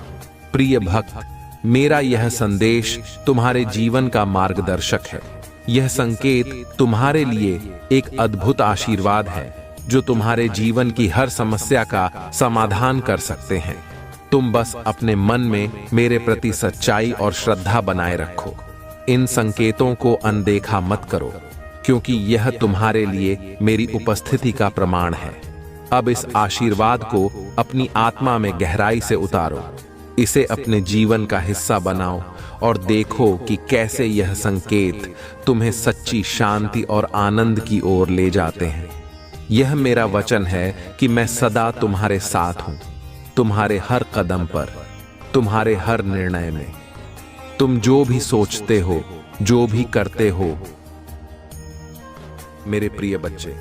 प्रिय भक्त, मेरा यह संदेश तुम्हारे जीवन का मार्गदर्शक है। यह संकेत तुम्हारे लिए एक अद्भुत आशीर्वाद है जो तुम्हारे जीवन की हर समस्या का समाधान कर सकते हैं। तुम बस अपने मन में मेरे प्रति सच्चाई और श्रद्धा बनाए रखो। इन संकेतों को अनदेखा मत करो, क्योंकि यह तुम्हारे लिए मेरी उपस्थिति का प्रमाण है। अब इस आशीर्वाद को अपनी आत्मा में गहराई से उतारो, इसे अपने जीवन का हिस्सा बनाओ और देखो कि कैसे यह संकेत तुम्हें सच्ची शांति और आनंद की ओर ले जाते हैं। यह मेरा वचन है कि मैं सदा तुम्हारे साथ हूं, तुम्हारे हर कदम पर, तुम्हारे हर निर्णय में। तुम जो भी सोचते हो, जो भी करते हो। मेरे प्रिय बच्चे,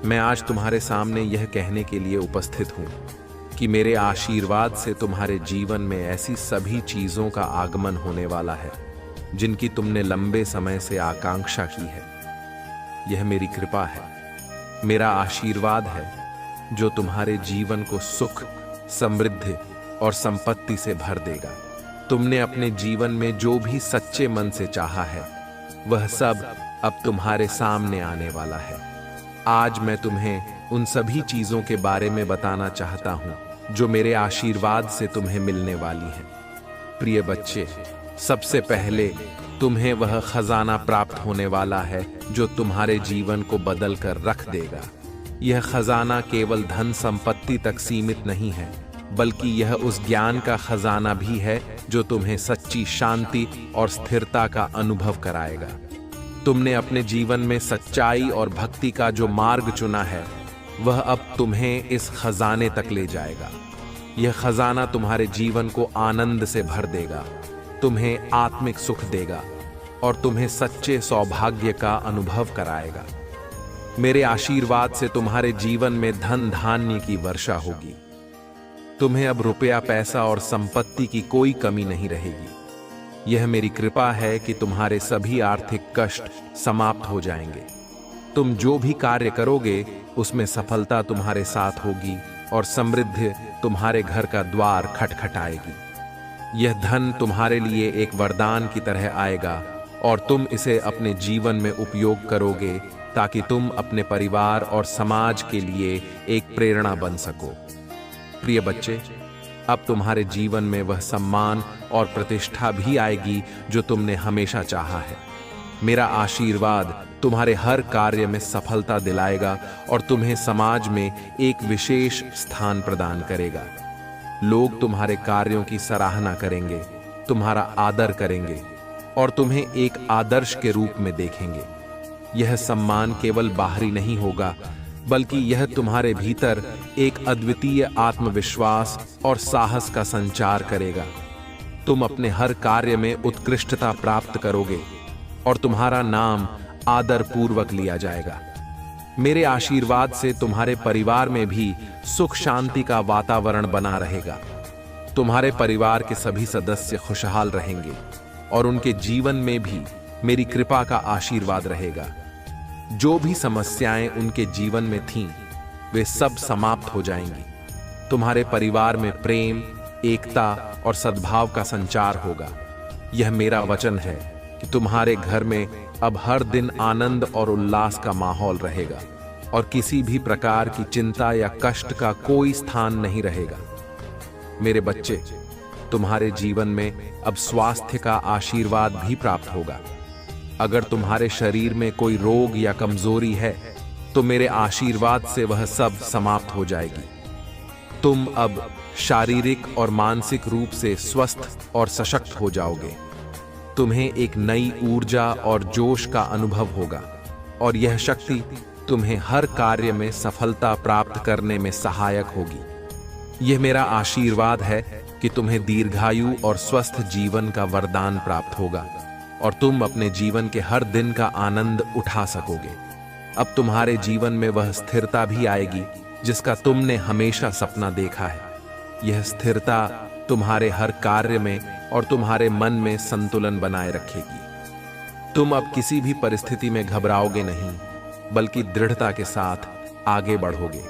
मैं आज तुम्हारे सामने यह कहने के लिए उपस्थित हूं कि मेरे आशीर्वाद से तुम्हारे जीवन में ऐसी सभी चीजों का आगमन होने वाला है जिनकी तुमने लंबे समय से आकांक्षा की है। यह मेरी कृपा है, मेरा आशीर्वाद है जो तुम्हारे जीवन को सुख, समृद्धि और संपत्ति से भर देगा। तुमने अपने जीवन में जो भी सच्चे मन से चाहा है, वह सब अब तुम्हारे सामने आने वाला है। आज मैं तुम्हें उन सभी चीजों के बारे में बताना चाहता हूं जो मेरे आशीर्वाद से तुम्हें मिलने वाली हैं। प्रिय बच्चे, सबसे पहले तुम्हें वह खजाना प्राप्त होने वाला है जो तुम्हारे जीवन को बदल कर रख देगा। यह खजाना केवल धन संपत्ति तक सीमित नहीं है, बल्कि यह उस ज्ञान का खजाना भी है जो तुम्हें सच्ची शांति और स्थिरता का अनुभव कराएगा। तुमने अपने जीवन में सच्चाई और भक्ति का जो मार्ग चुना है, वह अब तुम्हें इस खजाने तक ले जाएगा। यह खजाना तुम्हारे जीवन को आनंद से भर देगा, तुम्हें आत्मिक सुख देगा और तुम्हें सच्चे सौभाग्य का अनुभव कराएगा। मेरे आशीर्वाद से तुम्हारे जीवन में धन धान्य की वर्षा होगी। तुम्हें अब रुपया, पैसा और संपत्ति की कोई कमी नहीं रहेगी। यह मेरी कृपा है कि तुम्हारे सभी आर्थिक कष्ट समाप्त हो जाएंगे। तुम जो भी कार्य करोगे उसमें सफलता तुम्हारे साथ होगी और समृद्धि तुम्हारे घर का द्वार खटखटाएगी। यह धन तुम्हारे लिए एक वरदान की तरह आएगा और तुम इसे अपने जीवन में उपयोग करोगे ताकि तुम अपने परिवार और समाज के लिए एक प्रेरणा बन सको। प्रिय बच्चे, अब तुम्हारे जीवन में वह सम्मान और प्रतिष्ठा भी आएगी जो तुमने हमेशा चाहा है। मेरा आशीर्वाद तुम्हारे हर कार्य में सफलता दिलाएगा और तुम्हें समाज में एक विशेष स्थान प्रदान करेगा। लोग तुम्हारे कार्यों की सराहना करेंगे, तुम्हारा आदर करेंगे और तुम्हें एक आदर्श के रूप में देखेंगे। यह सम्मान केवल बाहरी नहीं होगा, बल्कि यह तुम्हारे भीतर एक अद्वितीय आत्मविश्वास और साहस का संचार करेगा। तुम अपने हर कार्य में उत्कृष्टता प्राप्त करोगे और तुम्हारा नाम आदर पूर्वक लिया जाएगा। मेरे आशीर्वाद से तुम्हारे परिवार में भी सुख शांति का वातावरण बना रहेगा। तुम्हारे परिवार के सभी सदस्य खुशहाल रहेंगे और उनके जीवन में भी मेरी कृपा का आशीर्वाद रहेगा। जो भी समस्याएं उनके जीवन में थीं, वे सब समाप्त हो जाएंगी। तुम्हारे परिवार में प्रेम, एकता और सद्भाव का संचार होगा। यह मेरा वचन है कि तुम्हारे घर में अब हर दिन आनंद और उल्लास का माहौल रहेगा और किसी भी प्रकार की चिंता या कष्ट का कोई स्थान नहीं रहेगा। मेरे बच्चे, तुम्हारे जीवन में अब स्वास्थ्य का आशीर्वाद भी प्राप्त होगा। अगर तुम्हारे शरीर में कोई रोग या कमजोरी है तो मेरे आशीर्वाद से वह सब समाप्त हो जाएगी। तुम अब शारीरिक और मानसिक रूप से स्वस्थ और सशक्त हो जाओगे। तुम्हें एक नई ऊर्जा और जोश का अनुभव होगा और यह शक्ति तुम्हें हर कार्य में सफलता प्राप्त करने में सहायक होगी। यह मेरा आशीर्वाद है कि तुम्हें दीर्घायु और स्वस्थ जीवन का वरदान प्राप्त होगा और तुम अपने जीवन के हर दिन का आनंद उठा सकोगे। अब तुम्हारे जीवन में वह स्थिरता भी आएगी जिसका तुमने हमेशा सपना देखा है। यह स्थिरता तुम्हारे हर कार्य में और तुम्हारे मन में संतुलन बनाए रखेगी। तुम अब किसी भी परिस्थिति में घबराओगे नहीं, बल्कि दृढ़ता के साथ आगे बढ़ोगे।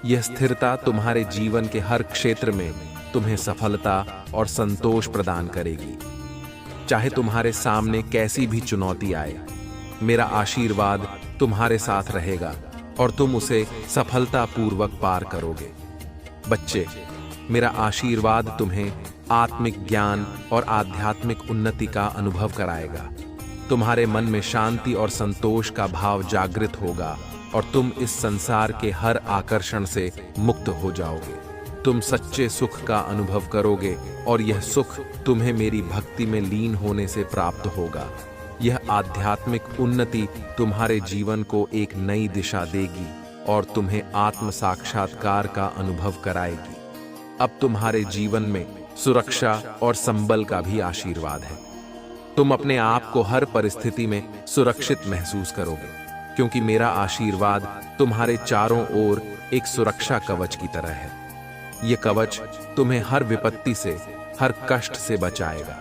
यह स्थिरता तुम्हारे जीवन के हर क्षेत्र में तुम्हें सफलता और संतोष प्रदान करेगी। चाहे तुम्हारे सामने कैसी भी चुनौती आए, मेरा आशीर्वाद तुम्हारे साथ रहेगा और तुम उसे सफलतापूर्वक पार करोगे। बच्चे, मेरा आशीर्वाद तुम्हें आत्मिक ज्ञान और आध्यात्मिक उन्नति का अनुभव कराएगा। तुम्हारे मन में शांति और संतोष का भाव जागृत होगा और तुम इस संसार के हर आकर्षण से मुक्त हो जाओगे। तुम सच्चे सुख का अनुभव करोगे और यह सुख तुम्हें मेरी भक्ति में लीन होने से प्राप्त होगा। यह आध्यात्मिक उन्नति तुम्हारे जीवन को एक नई दिशा देगी और तुम्हें आत्म साक्षात्कार का अनुभव कराएगी। अब तुम्हारे जीवन में सुरक्षा और संबल का भी आशीर्वाद है। तुम अपने आप को हर परिस्थिति में सुरक्षित महसूस करोगे, क्योंकि मेरा आशीर्वाद तुम्हारे चारों ओर एक सुरक्षा कवच की तरह है। यह कवच तुम्हें हर विपत्ति से, हर कष्ट से बचाएगा।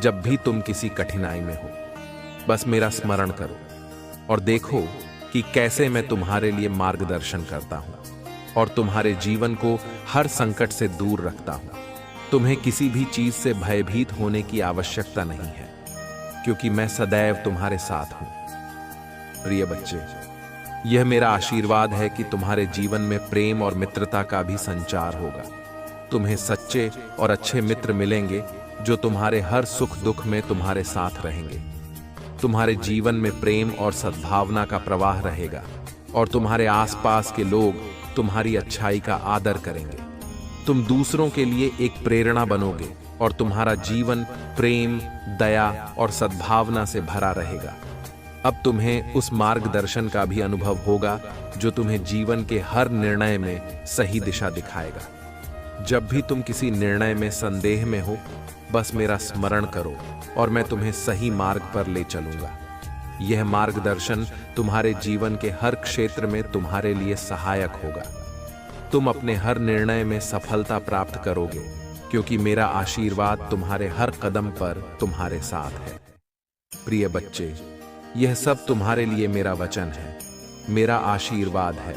जब भी तुम किसी कठिनाई में हो, बस मेरा स्मरण करो और देखो कि कैसे मैं तुम्हारे लिए मार्गदर्शन करता हूं और तुम्हारे जीवन को हर संकट से दूर रखता हूं। तुम्हें किसी भी चीज से भयभीत होने की आवश्यकता नहीं है, क्योंकि मैं सदैव तुम्हारे साथ हूं। प्रिय बच्चे, यह मेरा आशीर्वाद है कि तुम्हारे जीवन में प्रेम और मित्रता का भी संचार होगा। तुम्हें सच्चे और अच्छे मित्र मिलेंगे जो तुम्हारे हर सुख दुख में तुम्हारे साथ रहेंगे। तुम्हारे जीवन में प्रेम और सद्भावना का प्रवाह रहेगा और तुम्हारे आसपास के लोग तुम्हारी अच्छाई का आदर करेंगे। तुम दूसरों के लिए एक प्रेरणा बनोगे और तुम्हारा जीवन प्रेम, दया और सद्भावना से भरा रहेगा। अब तुम्हें उस मार्गदर्शन का भी अनुभव होगा जो तुम्हें जीवन के हर निर्णय में सही दिशा दिखाएगा। जब भी तुम किसी निर्णय में संदेह में हो, बस मेरा स्मरण करो और मैं तुम्हें सही मार्ग पर ले चलूंगा। यह मार्गदर्शन तुम्हारे जीवन के हर क्षेत्र में तुम्हारे लिए सहायक होगा। तुम अपने हर निर्णय में सफलता प्राप्त करोगे, क्योंकि मेरा आशीर्वाद तुम्हारे हर कदम पर तुम्हारे साथ है। प्रिय बच्चे, यह सब तुम्हारे लिए मेरा वचन है, मेरा आशीर्वाद है।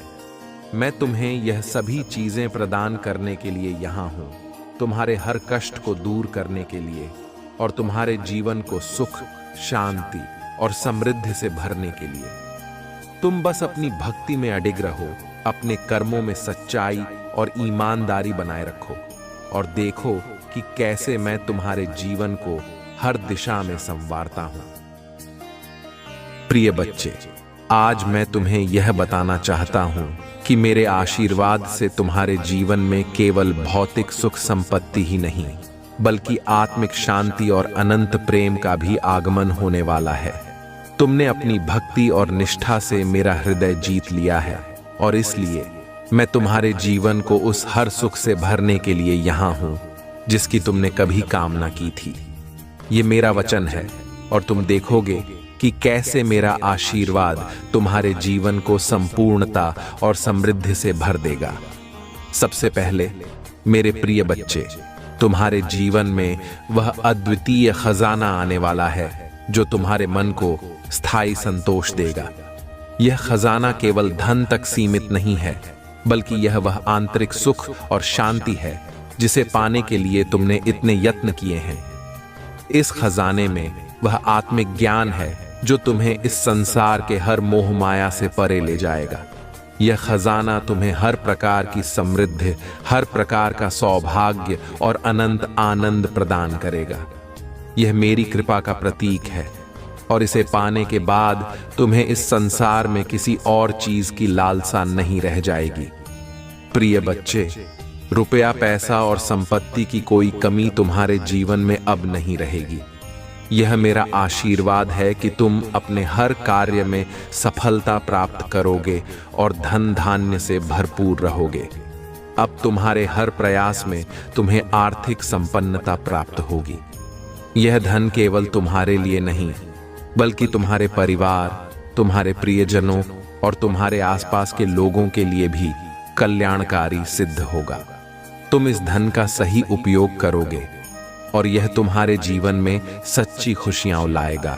मैं तुम्हें यह सभी चीजें प्रदान करने के लिए यहाँ हूँ, तुम्हारे हर कष्ट को दूर करने के लिए और तुम्हारे जीवन को सुख, शांति और समृद्धि से भरने के लिए। तुम बस अपनी भक्ति में अडिग रहो, अपने कर्मों में सच्चाई और ईमानदारी बनाए रखो और देखो कि कैसे मैं तुम्हारे जीवन को हर दिशा में संवारता हूं। प्रिय बच्चे, आज मैं तुम्हें यह बताना चाहता हूं कि मेरे आशीर्वाद से तुम्हारे जीवन में केवल भौतिक सुख संपत्ति ही नहीं, बल्कि आत्मिक शांति और अनंत प्रेम का भी आगमन होने वाला है। तुमने अपनी भक्ति और निष्ठा से मेरा हृदय जीत लिया है और इसलिए मैं तुम्हारे जीवन को उस हर सुख से भरने के लिए यहाँ हूँ जिसकी तुमने कभी कामना की थी। ये मेरा वचन है और तुम देखोगे कि कैसे मेरा आशीर्वाद तुम्हारे जीवन को संपूर्णता और समृद्धि से भर देगा। सबसे पहले मेरे प्रिय बच्चे, तुम्हारे जीवन में वह अद्वितीय खजाना आने वाला है जो तुम्हारे मन को स्थायी संतोष देगा। यह खजाना केवल धन तक सीमित नहीं है, बल्कि यह वह आंतरिक सुख और शांति है जिसे पाने के लिए तुमने इतने यत्न किए हैं। इस खजाने में वह आत्मिक ज्ञान है जो तुम्हें इस संसार के हर मोह माया से परे ले जाएगा। यह खजाना तुम्हें हर प्रकार की समृद्धि, हर प्रकार का सौभाग्य और अनंत आनंद प्रदान करेगा। यह मेरी कृपा का प्रतीक है और इसे पाने के बाद तुम्हें इस संसार में किसी और चीज की लालसा नहीं रह जाएगी। प्रिय बच्चे, रुपया, पैसा और संपत्ति की कोई कमी तुम्हारे जीवन में अब नहीं रहेगी। यह मेरा आशीर्वाद है कि तुम अपने हर कार्य में सफलता प्राप्त करोगे और धन धान्य से भरपूर रहोगे। अब तुम्हारे हर प्रयास में तुम्हें आर्थिक संपन्नता प्राप्त होगी। यह धन केवल तुम्हारे लिए नहीं, बल्कि तुम्हारे परिवार, तुम्हारे प्रियजनों और तुम्हारे आसपास के लोगों के लिए भी कल्याणकारी सिद्ध होगा। तुम इस धन का सही उपयोग करोगे और यह तुम्हारे जीवन में सच्ची खुशियां लाएगा।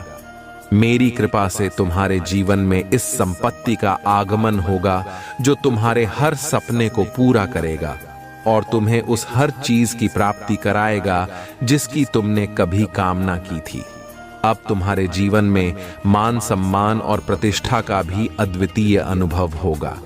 मेरी कृपा से तुम्हारे जीवन में इस संपत्ति का आगमन होगा जो तुम्हारे हर सपने को पूरा करेगा और तुम्हें उस हर चीज की प्राप्ति कराएगा जिसकी तुमने कभी कामना की थी। अब तुम्हारे जीवन में मान सम्मान और प्रतिष्ठा का भी अद्वितीय अनुभव होगा।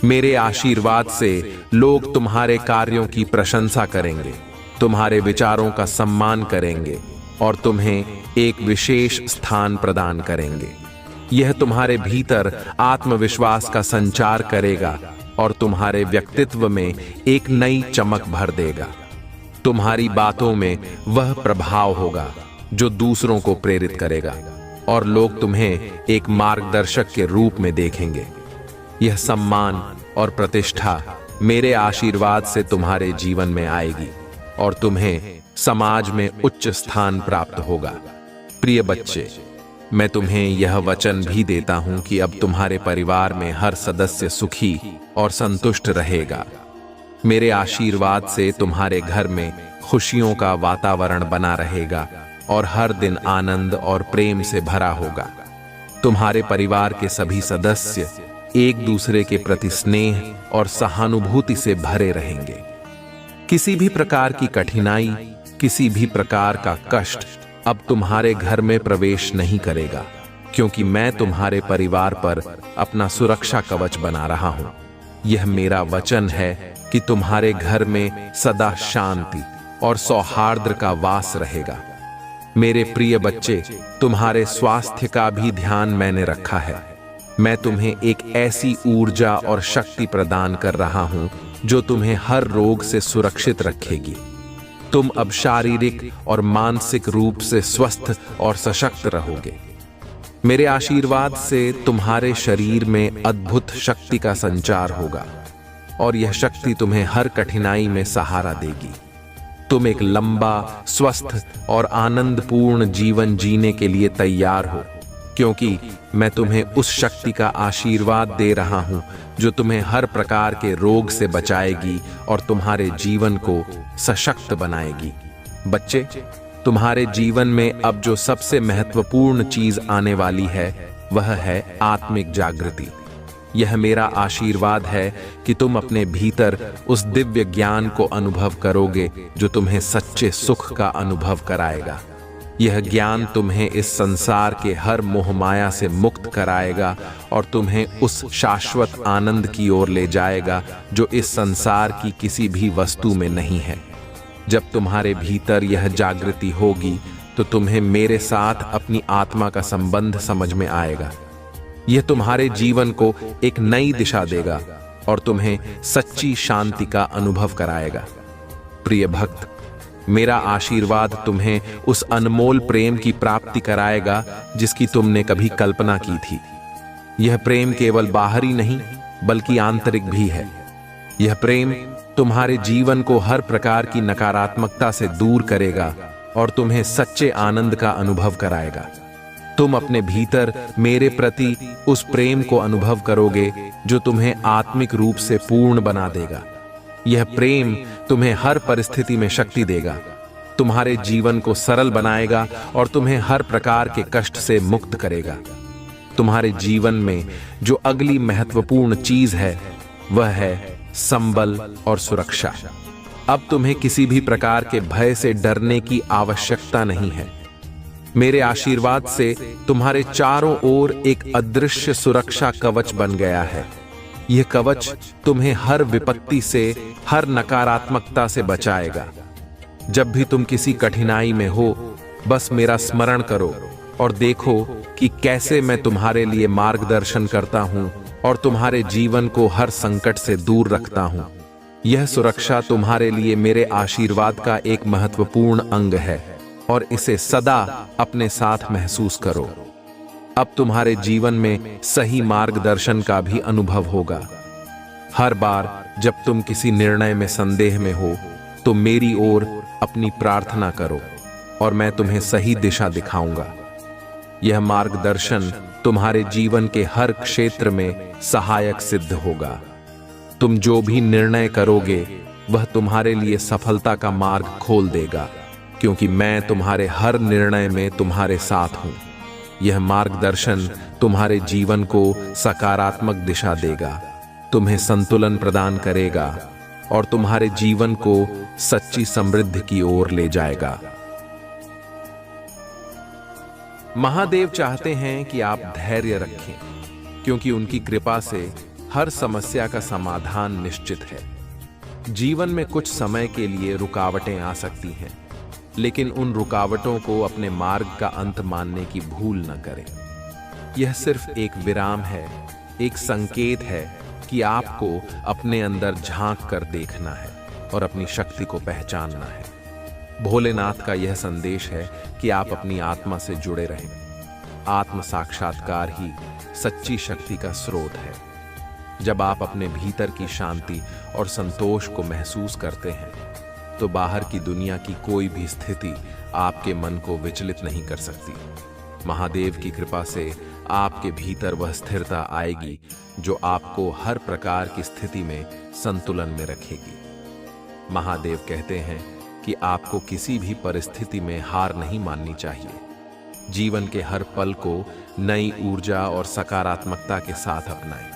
मेरे आशीर्वाद से लोग तुम्हारे कार्यों की प्रशंसा करेंगे, तुम्हारे विचारों का सम्मान करेंगे और तुम्हें एक विशेष स्थान प्रदान करेंगे। यह तुम्हारे भीतर आत्मविश्वास का संचार करेगा और तुम्हारे व्यक्तित्व में एक नई चमक भर देगा। तुम्हारी बातों में वह प्रभाव होगा जो दूसरों को प्रेरित करेगा और लोग तुम्हें एक मार्गदर्शक के रूप में देखेंगे। यह सम्मान और प्रतिष्ठा मेरे आशीर्वाद से तुम्हारे जीवन में आएगी और तुम्हें समाज में उच्च स्थान प्राप्त होगा। प्रिय बच्चे, मैं तुम्हें यह वचन भी देता हूं कि अब तुम्हारे परिवार में हर सदस्य सुखी और संतुष्ट रहेगा। मेरे आशीर्वाद से तुम्हारे घर में खुशियों का वातावरण बना रहेगा और हर दिन आनंद और प्रेम से भरा होगा। तुम्हारे परिवार के सभी सदस्य एक दूसरे के प्रति स्नेह और सहानुभूति से भरे रहेंगे। किसी भी प्रकार की कठिनाई, किसी भी प्रकार का कष्ट अब तुम्हारे घर में प्रवेश नहीं करेगा, क्योंकि मैं तुम्हारे परिवार पर अपना सुरक्षा कवच बना रहा हूं। यह मेरा वचन है कि तुम्हारे घर में सदा शांति और सौहार्द का वास रहेगा। मेरे प्रिय बच्चे, तुम्हारे स्वास्थ्य का भी ध्यान मैंने रखा है। मैं तुम्हें एक ऐसी ऊर्जा और शक्ति प्रदान कर रहा हूं जो तुम्हें हर रोग से सुरक्षित रखेगी। तुम अब शारीरिक और मानसिक रूप से स्वस्थ और सशक्त रहोगे। मेरे आशीर्वाद से तुम्हारे शरीर में अद्भुत शक्ति का संचार होगा और यह शक्ति तुम्हें हर कठिनाई में सहारा देगी। तुम एक लंबा, स्वस्थ और आनंदपूर्ण जीवन जीने के लिए तैयार हो, क्योंकि मैं तुम्हें उस शक्ति का आशीर्वाद दे रहा हूं जो तुम्हें हर प्रकार के रोग से बचाएगी और तुम्हारे जीवन को सशक्त बनाएगी। बच्चे, तुम्हारे जीवन में अब जो सबसे महत्वपूर्ण चीज आने वाली है वह है आत्मिक जागृति। यह मेरा आशीर्वाद है कि तुम अपने भीतर उस दिव्य ज्ञान को अनुभव करोगे जो तुम्हें सच्चे सुख का अनुभव कराएगा। यह ज्ञान तुम्हें इस संसार के हर मोह माया से मुक्त कराएगा और तुम्हें उस शाश्वत आनंद की ओर ले जाएगा जो इस संसार की किसी भी वस्तु में नहीं है। जब तुम्हारे भीतर यह जागृति होगी तो तुम्हें मेरे साथ अपनी आत्मा का संबंध समझ में आएगा। यह तुम्हारे जीवन को एक नई दिशा देगा और तुम्हें सच्ची शांति का अनुभव कराएगा। प्रिय भक्त, मेरा आशीर्वाद तुम्हें उस अनमोल प्रेम की प्राप्ति कराएगा जिसकी तुमने कभी कल्पना की थी। यह प्रेम केवल बाहरी नहीं बल्कि आंतरिक भी है। यह प्रेम तुम्हारे जीवन को हर प्रकार की नकारात्मकता से दूर करेगा और तुम्हें सच्चे आनंद का अनुभव कराएगा। तुम अपने भीतर मेरे प्रति उस प्रेम को अनुभव करोगे जो तुम्हें आत्मिक रूप से पूर्ण बना देगा। यह प्रेम तुम्हें हर परिस्थिति में शक्ति देगा तुम्हारे जीवन को सरल बनाएगा और तुम्हें हर प्रकार के कष्ट से मुक्त करेगा। तुम्हारे जीवन में जो अगली महत्वपूर्ण चीज है वह है संबल और सुरक्षा। अब तुम्हें किसी भी प्रकार के भय से डरने की आवश्यकता नहीं है। मेरे आशीर्वाद से तुम्हारे चारों ओर एक अदृश्य सुरक्षा कवच बन गया है। यह कवच तुम्हें हर विपत्ति से, हर नकारात्मकता से बचाएगा। जब भी तुम किसी कठिनाई में हो, बस मेरा स्मरण करो और देखो कि कैसे मैं तुम्हारे लिए मार्गदर्शन करता हूं और तुम्हारे जीवन को हर संकट से दूर रखता हूं। यह सुरक्षा तुम्हारे लिए मेरे आशीर्वाद का एक महत्वपूर्ण अंग है और इसे सदा अपने साथ महसूस करो। अब तुम्हारे जीवन में सही मार्गदर्शन का भी अनुभव होगा। हर बार जब तुम किसी निर्णय में संदेह में हो तो मेरी ओर अपनी प्रार्थना करो और मैं तुम्हें सही दिशा दिखाऊंगा। यह मार्गदर्शन तुम्हारे जीवन के हर क्षेत्र में सहायक सिद्ध होगा। तुम जो भी निर्णय करोगे वह तुम्हारे लिए सफलता का मार्ग खोल देगा, क्योंकि मैं तुम्हारे हर निर्णय में तुम्हारे साथ हूं। यह मार्गदर्शन तुम्हारे जीवन को सकारात्मक दिशा देगा, तुम्हें संतुलन प्रदान करेगा और तुम्हारे जीवन को सच्ची समृद्धि की ओर ले जाएगा। महादेव चाहते हैं कि आप धैर्य रखें, क्योंकि उनकी कृपा से हर समस्या का समाधान निश्चित है। जीवन में कुछ समय के लिए रुकावटें आ सकती हैं, लेकिन उन रुकावटों को अपने मार्ग का अंत मानने की भूल न करें। यह सिर्फ एक विराम है, एक संकेत है कि आपको अपने अंदर झांक कर देखना है और अपनी शक्ति को पहचानना है। भोलेनाथ का यह संदेश है कि आप अपनी आत्मा से जुड़े रहें। आत्म साक्षात्कार ही सच्ची शक्ति का स्रोत है। जब आप अपने भीतर की शांति और संतोष को महसूस करते हैं तो बाहर की दुनिया की कोई भी स्थिति आपके मन को विचलित नहीं कर सकती। महादेव की कृपा से आपके भीतर वह स्थिरता आएगी जो आपको हर प्रकार की स्थिति में संतुलन में रखेगी। महादेव कहते हैं कि आपको किसी भी परिस्थिति में हार नहीं माननी चाहिए। जीवन के हर पल को नई ऊर्जा और सकारात्मकता के साथ अपनाएं।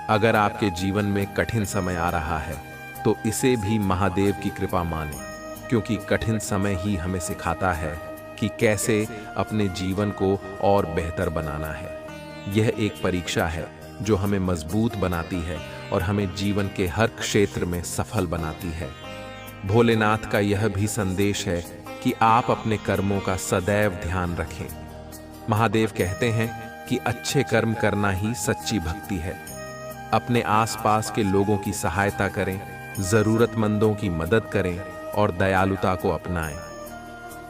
अगर आपके जीवन में कठिन समय आ रहा है तो इसे भी महादेव की कृपा मानें, क्योंकि कठिन समय ही हमें सिखाता है कि कैसे अपने जीवन को और बेहतर बनाना है। यह एक परीक्षा है जो हमें मजबूत बनाती है और हमें जीवन के हर क्षेत्र में सफल बनाती है। भोलेनाथ का यह भी संदेश है कि आप अपने कर्मों का सदैव ध्यान रखें। महादेव कहते हैं कि अच्छे कर्म करना ही सच्ची भक्ति है। अपने आसपास के लोगों की सहायता करें, जरूरतमंदों की मदद करें और दयालुता को अपनाएं।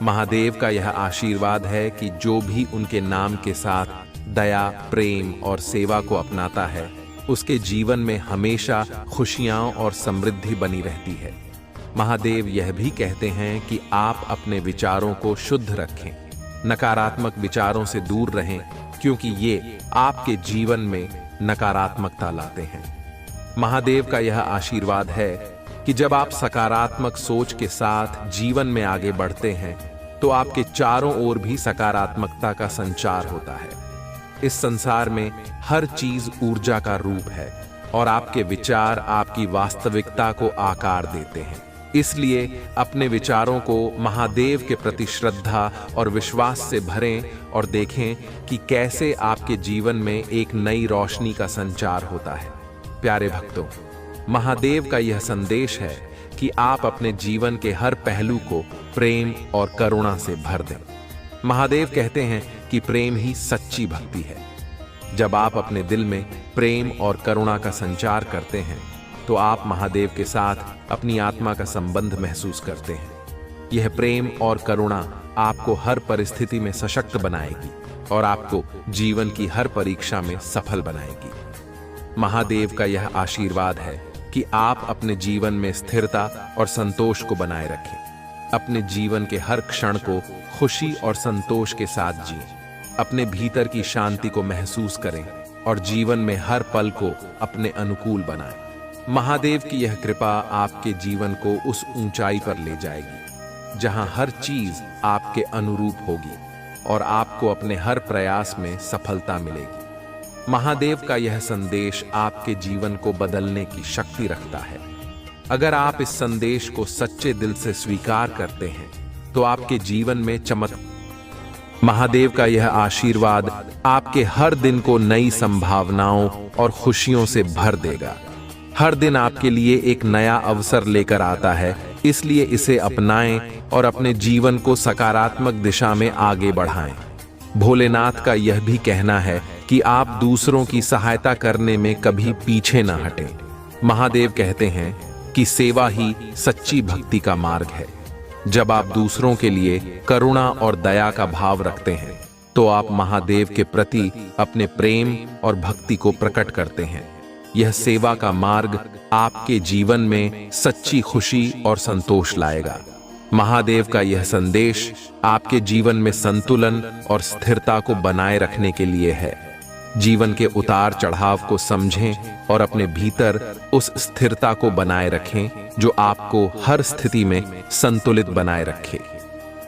महादेव का यह आशीर्वाद है कि जो भी उनके नाम के साथ दया, प्रेम और सेवा को अपनाता है उसके जीवन में हमेशा खुशियां और समृद्धि बनी रहती है। महादेव यह भी कहते हैं कि आप अपने विचारों को शुद्ध रखें, नकारात्मक विचारों से दूर रहें, क्योंकि ये आपके जीवन में नकारात्मकता लाते हैं। महादेव का यह आशीर्वाद है कि जब आप सकारात्मक सोच के साथ जीवन में आगे बढ़ते हैं तो आपके चारों ओर भी सकारात्मकता का संचार होता है। इस संसार में हर चीज ऊर्जा का रूप है और आपके विचार आपकी वास्तविकता को आकार देते हैं। इसलिए अपने विचारों को महादेव के प्रति श्रद्धा और विश्वास से भरें और देखें कि कैसे आपके जीवन में एक नई रोशनी का संचार होता है। प्यारे भक्तों, महादेव का यह संदेश है कि आप अपने जीवन के हर पहलू को प्रेम और करुणा से भर दें। महादेव कहते हैं कि प्रेम ही सच्ची भक्ति है। जब आप अपने दिल में प्रेम और करुणा का संचार करते हैं तो आप महादेव के साथ अपनी आत्मा का संबंध महसूस करते हैं। यह प्रेम और करुणा आपको हर परिस्थिति में सशक्त बनाएगी और आपको जीवन की हर परीक्षा में सफल बनाएगी। महादेव का यह आशीर्वाद है कि आप अपने जीवन में स्थिरता और संतोष को बनाए रखें। अपने जीवन के हर क्षण को खुशी और संतोष के साथ जिएं। अपने भीतर की शांति को महसूस करें और जीवन में हर पल को अपने अनुकूल बनाएं। महादेव की यह कृपा आपके जीवन को उस ऊंचाई पर ले जाएगी जहां हर चीज आपके अनुरूप होगी और आपको अपने हर प्रयास में सफलता मिलेगी। महादेव का यह संदेश आपके जीवन को बदलने की शक्ति रखता है। अगर आप इस संदेश को सच्चे दिल से स्वीकार करते हैं तो आपके जीवन में महादेव का यह आशीर्वाद आपके हर दिन को नई संभावनाओं और खुशियों से भर देगा। हर दिन आपके लिए एक नया अवसर लेकर आता है, इसलिए इसे अपनाएं और अपने जीवन को सकारात्मक दिशा में आगे बढ़ाएं। भोलेनाथ का यह भी कहना है कि आप दूसरों की सहायता करने में कभी पीछे न हटें। महादेव कहते हैं कि सेवा ही सच्ची भक्ति का मार्ग है। जब आप दूसरों के लिए करुणा और दया का भाव रखते हैं तो आप महादेव के प्रति अपने प्रेम और भक्ति को प्रकट करते हैं। यह सेवा का मार्ग आपके जीवन में सच्ची खुशी और संतोष लाएगा। महादेव का यह संदेश आपके जीवन में संतुलन और स्थिरता को बनाए रखने के लिए है। जीवन के उतार चढ़ाव को समझें और अपने भीतर उस स्थिरता को बनाए रखें जो आपको हर स्थिति में संतुलित बनाए रखे।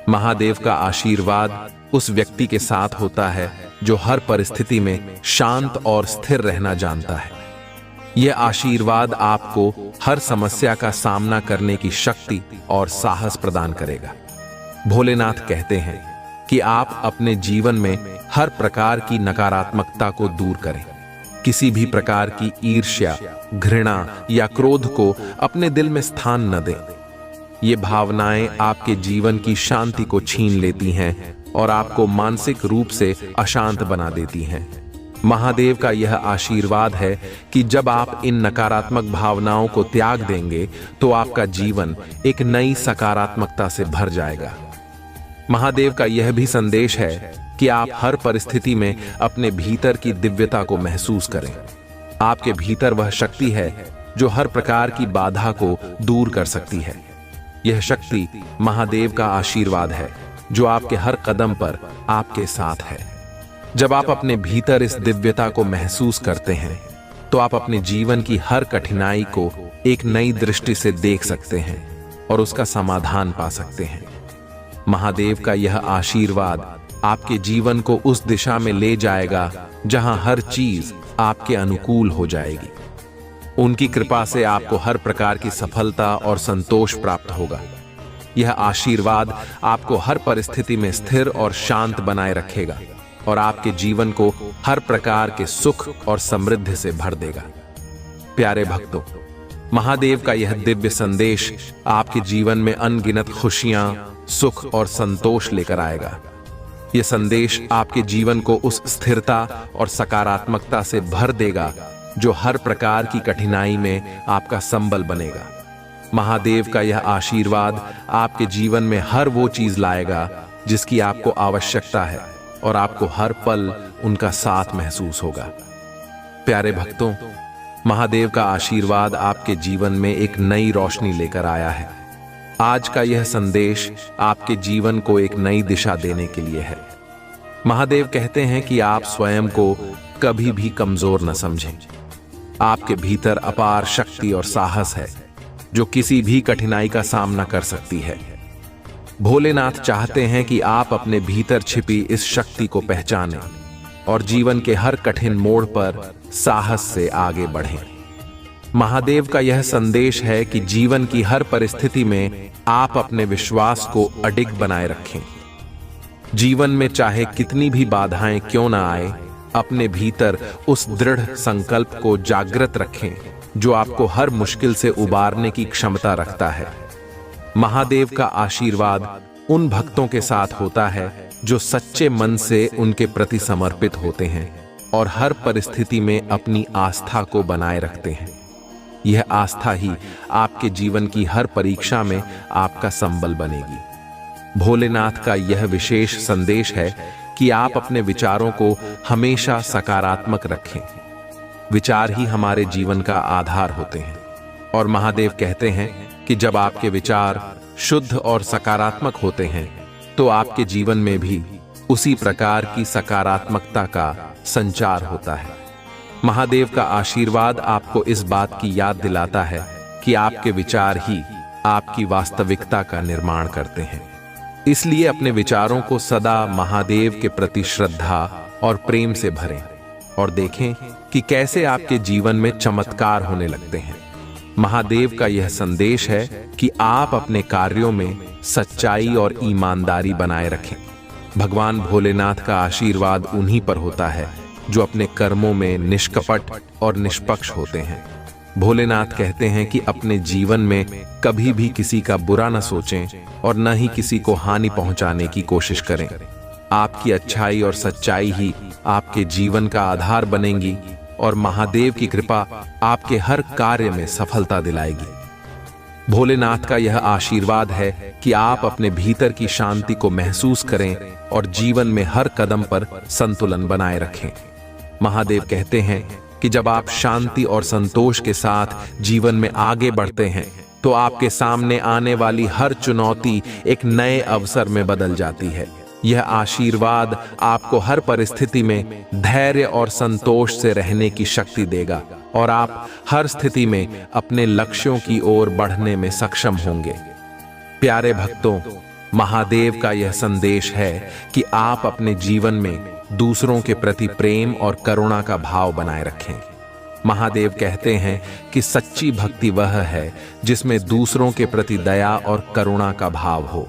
महादेव का आशीर्वाद उस व्यक्ति के साथ होता है जो हर परिस्थिति में शांत और स्थिर रहना जानता है। यह आशीर्वाद आपको हर समस्या का सामना करने की शक्ति और साहस प्रदान करेगा। भोलेनाथ कहते हैं कि आप अपने जीवन में हर प्रकार की नकारात्मकता को दूर करें। किसी भी प्रकार की ईर्ष्या, घृणा या क्रोध को अपने दिल में स्थान न दें। ये भावनाएं आपके जीवन की शांति को छीन लेती हैं और आपको मानसिक रूप से अशांत बना देती हैं। महादेव का यह आशीर्वाद है कि जब आप इन नकारात्मक भावनाओं को त्याग देंगे तो आपका जीवन एक नई सकारात्मकता से भर जाएगा। महादेव का यह भी संदेश है कि आप हर परिस्थिति में अपने भीतर की दिव्यता को महसूस करें। आपके भीतर वह शक्ति है जो हर प्रकार की बाधा को दूर कर सकती है। यह शक्ति महादेव का आशीर्वाद है जो आपके हर कदम पर आपके साथ है। जब आप अपने भीतर इस दिव्यता को महसूस करते हैं तो आप अपने जीवन की हर कठिनाई को एक नई दृष्टि से देख सकते हैं और उसका समाधान पा सकते हैं। महादेव का यह आशीर्वाद आपके जीवन को उस दिशा में ले जाएगा जहां हर चीज आपके अनुकूल हो जाएगी। उनकी कृपा से आपको हर प्रकार की सफलता और संतोष प्राप्त होगा। यह आशीर्वाद आपको हर परिस्थिति में स्थिर और शांत बनाए रखेगा और आपके जीवन को हर प्रकार के सुख और समृद्धि से भर देगा। प्यारे भक्तों, महादेव का यह दिव्य संदेश आपके जीवन में अनगिनत खुशियां, सुख और संतोष लेकर आएगा। यह संदेश आपके जीवन को उस स्थिरता और सकारात्मकता से भर देगा जो हर प्रकार की कठिनाई में आपका संबल बनेगा। महादेव का यह आशीर्वाद आपके जीवन में हर वो चीज लाएगा जिसकी आपको आवश्यकता है और आपको हर पल उनका साथ महसूस होगा। प्यारे भक्तों, महादेव का आशीर्वाद आपके जीवन में एक नई रोशनी लेकर आया है। आज का यह संदेश आपके जीवन को एक नई दिशा देने के लिए है। महादेव कहते हैं कि आप स्वयं को कभी भी कमजोर न समझें। आपके भीतर अपार शक्ति और साहस है जो किसी भी कठिनाई का सामना कर सकती है। भोलेनाथ चाहते हैं कि आप अपने भीतर छिपी इस शक्ति को पहचानें और जीवन के हर कठिन मोड़ पर साहस से आगे बढ़ें। महादेव का यह संदेश है कि जीवन की हर परिस्थिति में आप अपने विश्वास को अडिग बनाए रखें। जीवन में चाहे कितनी भी बाधाएं क्यों ना आए, अपने भीतर उस दृढ़ संकल्प को जागृत रखें जो आपको हर मुश्किल से उबारने की क्षमता रखता है। महादेव का आशीर्वाद उन भक्तों के साथ होता है जो सच्चे मन से उनके प्रति समर्पित होते हैं और हर परिस्थिति में अपनी आस्था को बनाए रखते हैं। यह आस्था ही आपके जीवन की हर परीक्षा में आपका संबल बनेगी। भोलेनाथ का यह विशेष संदेश है कि आप अपने विचारों को हमेशा सकारात्मक रखें। विचार ही हमारे जीवन का आधार होते हैं और महादेव कहते हैं कि जब आपके विचार शुद्ध और सकारात्मक होते हैं तो आपके जीवन में भी उसी प्रकार की सकारात्मकता का संचार होता है। महादेव का आशीर्वाद आपको इस बात की याद दिलाता है कि आपके विचार ही आपकी वास्तविकता का निर्माण करते हैं। इसलिए अपने विचारों को सदा महादेव के प्रति श्रद्धा और प्रेम से भरें और देखें कि कैसे आपके जीवन में चमत्कार होने लगते हैं। महादेव का यह संदेश है कि आप अपने कार्यों में सच्चाई और ईमानदारी बनाए रखें। भगवान भोलेनाथ का आशीर्वाद उन्हीं पर होता है जो अपने कर्मों में निष्कपट और निष्पक्ष होते हैं। भोलेनाथ कहते हैं कि अपने जीवन में कभी भी किसी का बुरा न सोचें और न ही किसी को हानि पहुंचाने की कोशिश करें। आपकी अच्छाई और सच्चाई ही आपके जीवन का आधार बनेंगी और महादेव की कृपा आपके हर कार्य में सफलता दिलाएगी। भोलेनाथ का यह आशीर्वाद है कि आप अपने भीतर की शांति को महसूस करें और जीवन में हर कदम पर संतुलन बनाए रखें। महादेव कहते हैं कि जब आप शांति और संतोष के साथ जीवन में आगे बढ़ते हैं तो आपके सामने आने वाली हर चुनौती एक नए अवसर में बदल जाती है। यह आशीर्वाद आपको हर परिस्थिति में धैर्य और संतोष से रहने की शक्ति देगा और आप हर स्थिति में अपने लक्ष्यों की ओर बढ़ने में सक्षम होंगे। प्यारे भक्तों, महादेव का यह संदेश है कि आप अपने जीवन में दूसरों के प्रति प्रेम और करुणा का भाव बनाए रखें। महादेव कहते हैं कि सच्ची भक्ति वह है जिसमें दूसरों के प्रति दया और करुणा का भाव हो।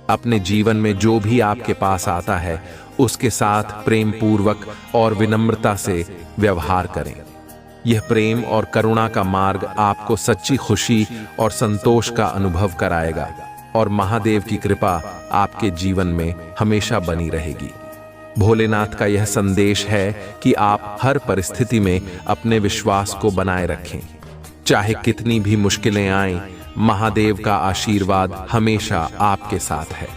अपने जीवन में जो भी आपके पास आता है उसके साथ प्रेम पूर्वक और विनम्रता से व्यवहार करें। यह प्रेम और करुणा का मार्ग आपको सच्ची खुशी और संतोष का अनुभव कराएगा और महादेव की कृपा आपके जीवन में हमेशा बनी रहेगी। भोलेनाथ का यह संदेश है कि आप हर परिस्थिति में अपने विश्वास को बनाए रखें। चाहे कितनी भी मुश्किलें आएं, महादेव का आशीर्वाद हमेशा आपके साथ है।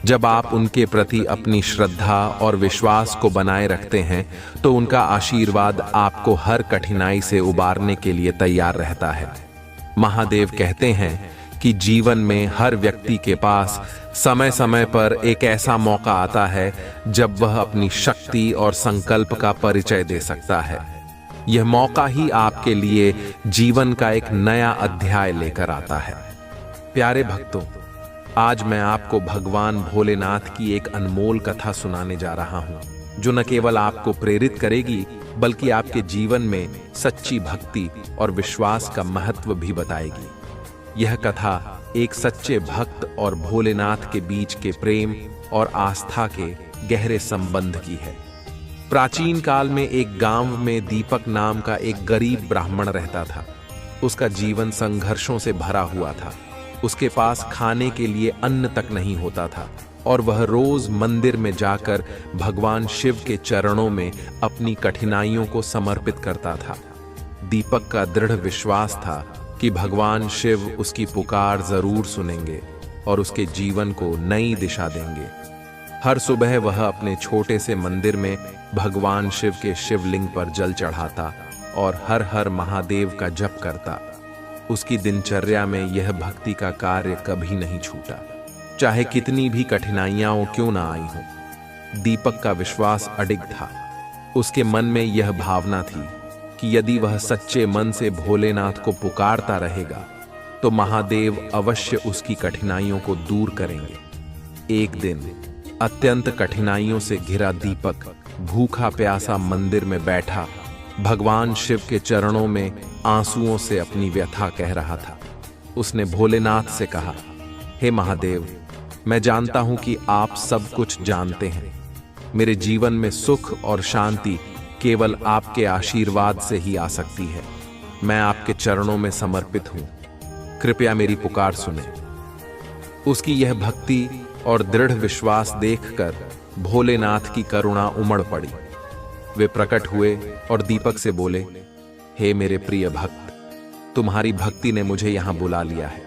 जब आप उनके प्रति अपनी श्रद्धा और विश्वास को बनाए रखते हैं तो उनका आशीर्वाद आपको हर कठिनाई से उबारने के लिए तैयार रहता है। महादेव कहते हैं कि जीवन में हर व्यक्ति के पास समय समय पर एक ऐसा मौका आता है जब वह अपनी शक्ति और संकल्प का परिचय दे सकता है। यह मौका ही आपके लिए जीवन का एक नया अध्याय लेकर आता है। प्यारे भक्तों, आज मैं आपको भगवान भोलेनाथ की एक अनमोल कथा सुनाने जा रहा हूं जो न केवल आपको प्रेरित करेगी बल्कि आपके जीवन में सच्ची भक्ति और विश्वास का महत्व भी बताएगी। यह कथा एक सच्चे भक्त और भोलेनाथ के बीच के प्रेम और आस्था के गहरे संबंध की है। प्राचीन काल में एक गांव में दीपक नाम का एक गरीब ब्राह्मण रहता था। उसका जीवन संघर्षों से भरा हुआ था। उसके पास खाने के लिए अन्न तक नहीं होता था और वह रोज मंदिर में जाकर भगवान शिव के चरणों में अपनी कठिनाइयों को समर्पित करता था। दीपक का दृढ़ विश्वास था कि भगवान शिव उसकी पुकार जरूर सुनेंगे और उसके जीवन को नई दिशा देंगे। हर सुबह वह अपने छोटे से मंदिर में भगवान शिव के शिवलिंग पर जल चढ़ाता और हर हर महादेव का जप करता। उसकी दिनचर्या में यह भक्ति का कार्य कभी नहीं छूटा, चाहे कितनी भी कठिनाइयां क्यों ना आई हों। दीपक का विश्वास अडिग था। उसके मन में यह भावना थी कि यदि वह सच्चे मन से भोलेनाथ को पुकारता रहेगा तो महादेव अवश्य उसकी कठिनाइयों को दूर करेंगे। एक दिन अत्यंत कठिनाइयों से घिरा दीपक भूखा प्यासा मंदिर में बैठा भगवान शिव के चरणों में आंसुओं से अपनी व्यथा कह रहा था। उसने भोलेनाथ से कहा, हे महादेव, मैं जानता हूं कि आप सब कुछ जानते हैं। मेरे जीवन में सुख और शांति केवल आपके आशीर्वाद से ही आ सकती है। मैं आपके चरणों में समर्पित हूं, कृपया मेरी पुकार सुने। उसकी यह भक्ति और दृढ़ विश्वास देखकर भोलेनाथ की करुणा उमड़ पड़ी। वे प्रकट हुए और दीपक से बोले, हे मेरे प्रिय भक्त, तुम्हारी भक्ति ने मुझे यहां बुला लिया है।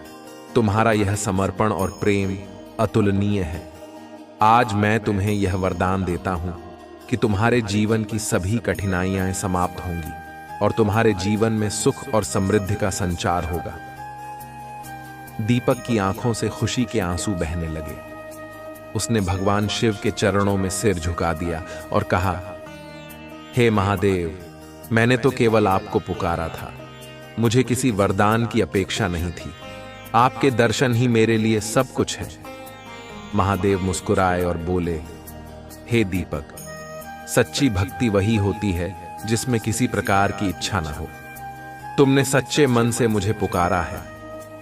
तुम्हारा यह समर्पण और प्रेम अतुलनीय है। आज मैं तुम्हें यह वरदान देता हूं कि तुम्हारे जीवन की सभी कठिनाइयां समाप्त होंगी और तुम्हारे जीवन में सुख और समृद्धि का संचार होगा। दीपक की आंखों से खुशी के आंसू बहने लगे। उसने भगवान शिव के चरणों में सिर झुका दिया और कहा, हे महादेव, मैंने तो केवल आपको पुकारा था। मुझे किसी वरदान की अपेक्षा नहीं थी। आपके दर्शन ही मेरे लिए सब कुछ है। महादेव मुस्कुराए और बोले, हे दीपक, सच्ची भक्ति वही होती है जिसमें किसी प्रकार की इच्छा न हो। तुमने सच्चे मन से मुझे पुकारा है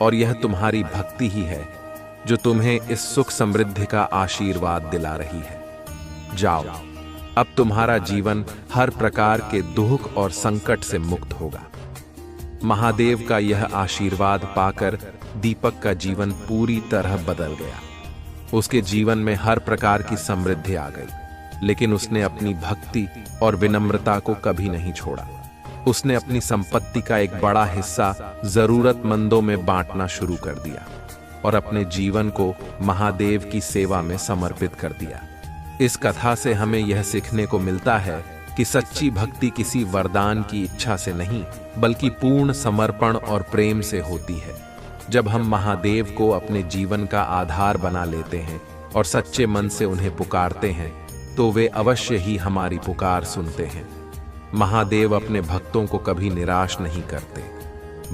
और यह तुम्हारी भक्ति ही है जो तुम्हें इस सुख समृद्धि का आशीर्वाद दिला रही है। जाओ, अब तुम्हारा जीवन हर प्रकार के दुख और संकट से मुक्त होगा। महादेव का यह आशीर्वाद पाकर दीपक का जीवन पूरी तरह बदल गया। उसके जीवन में हर प्रकार की समृद्धि आ गई, लेकिन उसने अपनी भक्ति और विनम्रता को कभी नहीं छोड़ा। उसने अपनी संपत्ति का एक बड़ा हिस्सा जरूरतमंदों में बांटना शुरू कर दिया और अपने जीवन को महादेव की सेवा में समर्पित कर दिया। इस कथा से हमें यह सीखने को मिलता है कि सच्ची भक्ति किसी वरदान की इच्छा से नहीं, बल्कि पूर्ण समर्पण और प्रेम से होती है। जब हम महादेव को अपने जीवन का आधार बना लेते हैं और सच्चे मन से उन्हें पुकारते हैं, तो वे अवश्य ही हमारी पुकार सुनते हैं। महादेव अपने भक्तों को कभी निराश नहीं करते।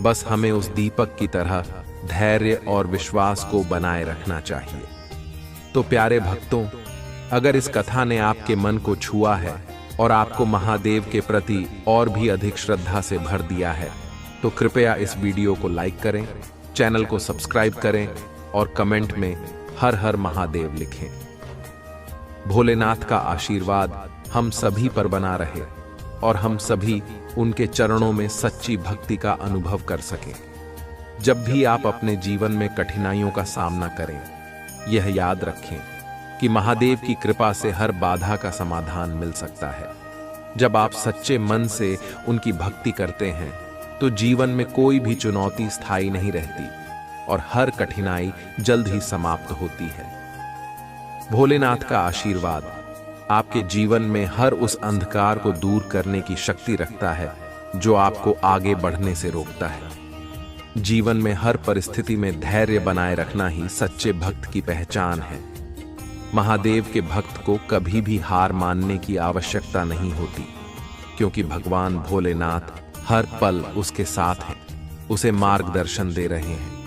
बस हमें उस दीपक की तरह धैर्य और विश्वास को बनाए रखना चाहिए। तो प्यारे भक्तों, अगर इस कथा ने आपके मन को छुआ है और आपको महादेव के प्रति और भी अधिक श्रद्धा से भर दिया है, तो कृपया इस वीडियो को लाइक करें, चैनल को सब्सक्राइब करें और कमेंट में हर हर महादेव लिखें। भोलेनाथ का आशीर्वाद हम सभी पर बना रहे और हम सभी उनके चरणों में सच्ची भक्ति का अनुभव कर सकें। जब भी आप अपने जीवन में कठिनाइयों का सामना करें, यह याद रखें कि महादेव की कृपा से हर बाधा का समाधान मिल सकता है। जब आप सच्चे मन से उनकी भक्ति करते हैं, तो जीवन में कोई भी चुनौती स्थायी नहीं रहती और हर कठिनाई जल्द ही समाप्त होती है। भोलेनाथ का आशीर्वाद आपके जीवन में हर उस अंधकार को दूर करने की शक्ति रखता है जो आपको आगे बढ़ने से रोकता है। जीवन में हर परिस्थिति में धैर्य बनाए रखना ही सच्चे भक्त की पहचान है। महादेव के भक्त को कभी भी हार मानने की आवश्यकता नहीं होती, क्योंकि भगवान भोलेनाथ हर पल उसके साथ हैं, उसे मार्गदर्शन दे रहे हैं।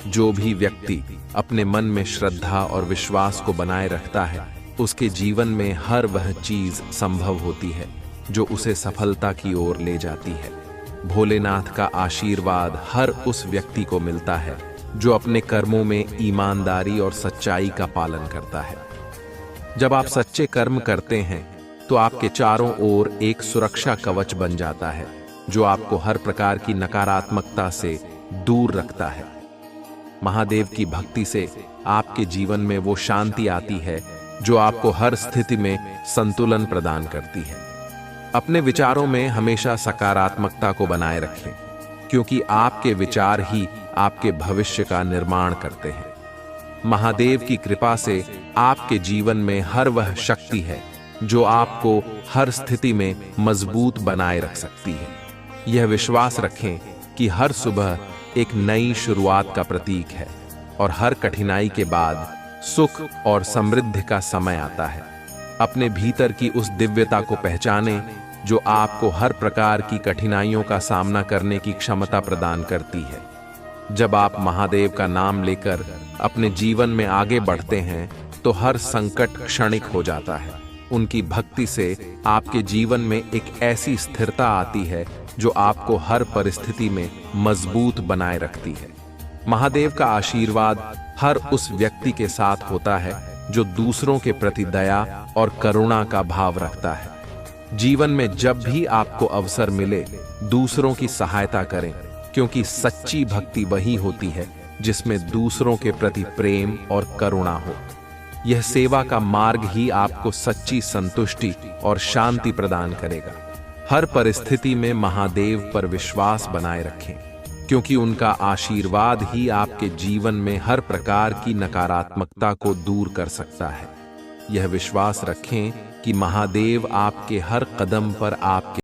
जो भी व्यक्ति अपने मन में श्रद्धा और विश्वास को बनाए रखता है, उसके जीवन में हर वह चीज संभव होती है जो उसे सफलता की ओर ले जाती है। भोलेनाथ का आशीर्वाद हर उस व्यक्ति को मिलता है जो अपने कर्मों में ईमानदारी और सच्चाई का पालन करता है। जब आप सच्चे कर्म करते हैं, तो आपके चारों ओर एक सुरक्षा कवच बन जाता है जो आपको हर प्रकार की नकारात्मकता से दूर रखता है। महादेव की भक्ति से आपके जीवन में वो शांति आती है जो आपको हर स्थिति में संतुलन प्रदान करती है। अपने विचारों में हमेशा सकारात्मकता को बनाए रखें, क्योंकि आपके विचार ही आपके भविष्य का निर्माण करते हैं। महादेव की कृपा से आपके जीवन में हर वह शक्ति है जो आपको हर स्थिति में मजबूत बनाए रख सकती है। यह विश्वास रखें कि हर सुबह एक नई शुरुआत का प्रतीक है और हर कठिनाई के बाद सुख और समृद्धि का समय आता है। अपने भीतर की उस दिव्यता को पहचानें जो आपको हर प्रकार की कठिनाइयों का सामना करने की क्षमता प्रदान करती है। जब आप महादेव का नाम लेकर अपने जीवन में आगे बढ़ते हैं, तो हर संकट क्षणिक हो जाता है। उनकी भक्ति से आपके जीवन में एक ऐसी स्थिरता आती है जो आपको हर परिस्थिति में मजबूत बनाए रखती है। महादेव का आशीर्वाद हर उस व्यक्ति के साथ होता है जो दूसरों के प्रति दया और करुणा का भाव रखता है। जीवन में जब भी आपको अवसर मिले, दूसरों की सहायता करें, क्योंकि सच्ची भक्ति वही होती है जिसमें दूसरों के प्रति प्रेम और करुणा हो। यह सेवा का मार्ग ही आपको सच्ची संतुष्टि और शांति प्रदान करेगा। हर परिस्थिति में महादेव पर विश्वास बनाए रखें, क्योंकि उनका आशीर्वाद ही आपके जीवन में हर प्रकार की नकारात्मकता को दूर कर सकता है। यह विश्वास रखें कि महादेव आपके हर कदम पर आपके